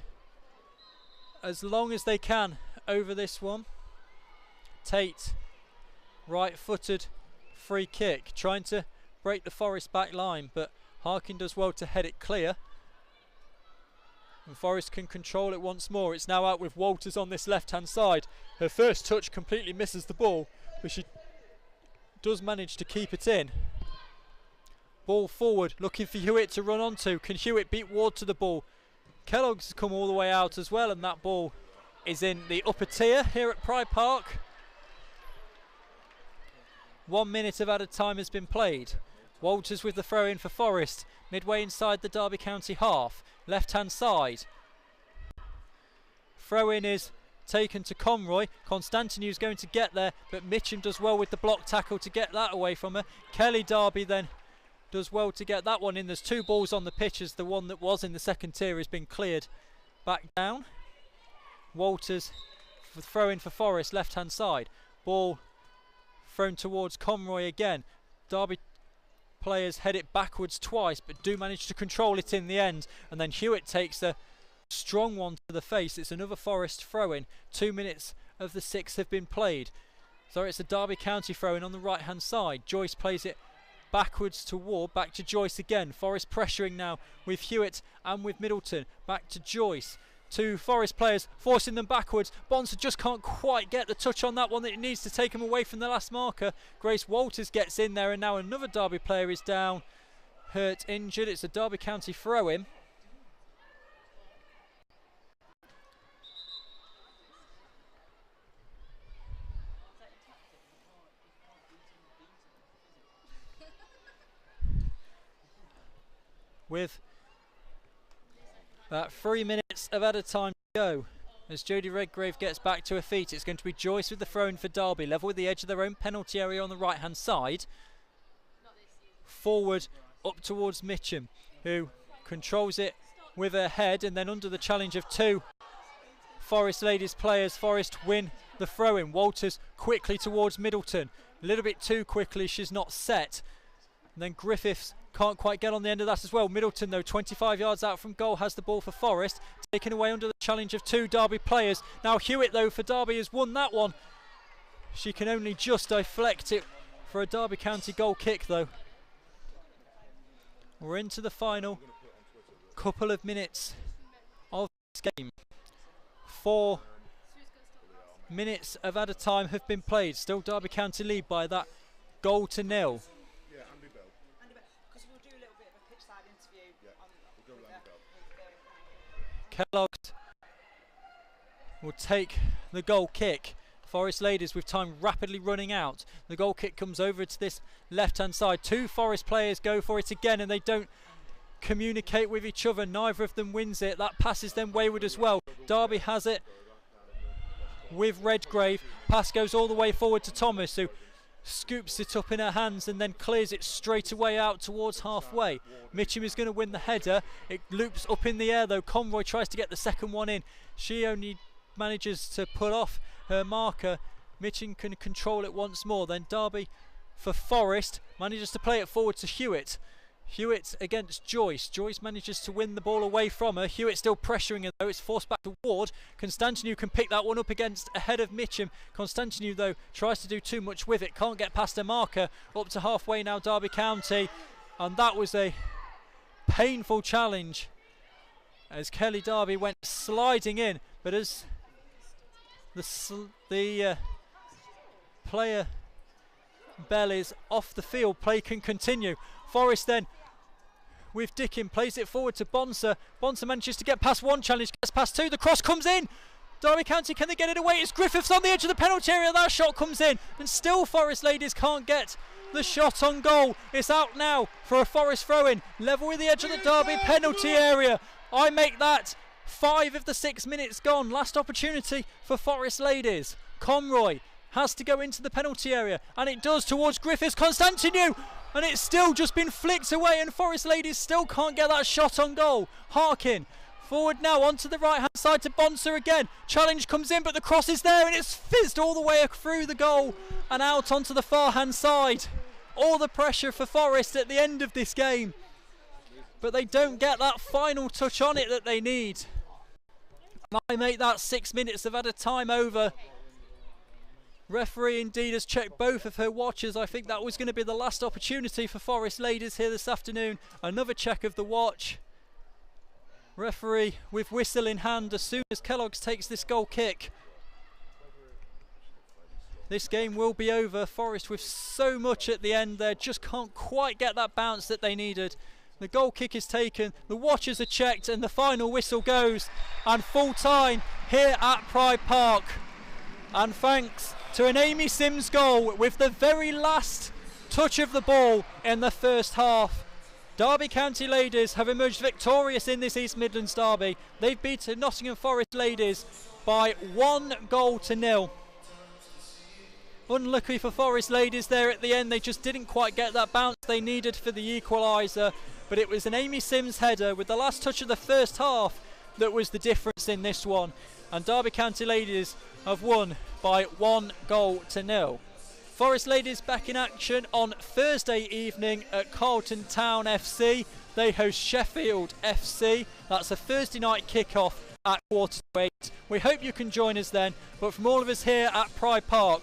as long as they can over this one. Tate, right-footed free kick, trying to break the Forest back line, but Harkin does well to head it clear. And Forest can control it once more. It's now out with Walters on this left-hand side. Her first touch completely misses the ball, but she does manage to keep it in. Ball forward, looking for Hewitt to run onto. Can Hewitt beat Ward to the ball? Kellogg's come all the way out as well, and that ball is in the upper tier here at Pride Park. 1 minute of added time has been played. Walters with the throw in for Forest, midway inside the Derby County half, left hand side. Throw in is taken to Conroy. Constantinu's going to get there, but Mitchum does well with the block tackle to get that away from her. Kelly Derby then does well to get that one in. There's two balls on the pitch as the one that was in the second tier has been cleared back down. Walters throw in for Forest, left hand side. Ball thrown towards Conroy again. Derby players head it backwards twice, but do manage to control it in the end, and then Hewitt takes a strong one to the face. It's another Forest throw-in. 2 minutes of the 6 have been played. So it's a Derby County throw-in on the right hand side. Joyce plays it backwards to Ward, back to Joyce again. Forest pressuring now with Hewitt and with Middleton. Back to Joyce. Two Forest players forcing them backwards. Bonser just can't quite get the touch on that one that it needs to take him away from the last marker. Grace Walters gets in there, and now another Derby player is down, hurt, injured. It's a Derby County throw-in. With 3 minutes of added time to go. As Jodie Redgrave gets back to her feet, it's going to be Joyce with the throw in for Derby, level with the edge of their own penalty area on the right hand side. Forward up towards Mitchum, who controls it with her head, and then under the challenge of two Forest Ladies players, Forest win the throw in. Walters quickly towards Middleton, a little bit too quickly, she's not set. And then Griffiths can't quite get on the end of that as well. Middleton though, 25 yards out from goal, has the ball for Forest, taken away under the challenge of two Derby players. Now Hewitt though for Derby has won that one. She can only just deflect it for a Derby County goal kick though. We're into the final couple of minutes of this game. 4 minutes of added time have been played. Still Derby County lead by that goal to nil. Kellogg will take the goal kick. Forest Ladies with time rapidly running out. The goal kick comes over to this left-hand side. Two Forest players go for it again, and they don't communicate with each other. Neither of them wins it. That pass is then wayward as well. Derby has it with Redgrave. Pass goes all the way forward to Thomas, who scoops it up in her hands and then clears it straight away out towards halfway. Mitchum is going to win the header. It loops up in the air though. Conroy tries to get the second one in. She only manages to pull off her marker. Mitchum can control it once more. Then Derby for Forest manages to play it forward to Hewitt. Hewitt against Joyce. Joyce manages to win the ball away from her. Hewitt still pressuring her though. It's forced back to Ward. Constantinou can pick that one up ahead of Mitchum. Constantinou though tries to do too much with it. Can't get past her marker. Up to halfway now, Derby County. And that was a painful challenge as Kelly Derby went sliding in. But as the player bell is off the field, play can continue. Forest then with Dickin plays it forward to Bonser. Bonser manages to get past one challenge, gets past two. The cross comes in. Derby County, can they get it away? It's Griffiths on the edge of the penalty area. That shot comes in, and still Forest Ladies can't get the shot on goal. It's out now for a Forest throw-in, level with the edge of the Derby penalty area. I make that 5 of the 6 minutes gone. Last opportunity for Forest Ladies. Conroy has to go into the penalty area, and it does towards Griffiths. Constantinou, and it's still just been flicked away, and Forest Ladies still can't get that shot on goal. Harkin forward now onto the right hand side to Bonser again. Challenge comes in, but the cross is there, and it's fizzed all the way through the goal and out onto the far hand side. All the pressure for Forest at the end of this game, but they don't get that final touch on it that they need. And I make that 6 minutes of added time over. Referee indeed has checked both of her watches. I think that was going to be the last opportunity for Forest Ladies here this afternoon. Another check of the watch. Referee with whistle in hand as soon as Kellogg's takes this goal kick. This game will be over. Forest with so much at the end there, just can't quite get that bounce that they needed. The goal kick is taken, the watches are checked, and the final whistle goes. And full time here at Pride Park. And thanks to an Amy Sims goal with the very last touch of the ball in the first half, Derby County Ladies have emerged victorious in this East Midlands derby. They've beaten Nottingham Forest Ladies by 1-0. Unlucky for Forest Ladies there at the end, they just didn't quite get that bounce they needed for the equaliser, but it was an Amy Sims header with the last touch of the first half that was the difference in this one. And Derby County Ladies have won by 1-0. Forest Ladies back in action on Thursday evening at Carlton Town FC. They host Sheffield FC. That's a Thursday night kick-off at 7:45. We hope you can join us then, but from all of us here at Pride Park,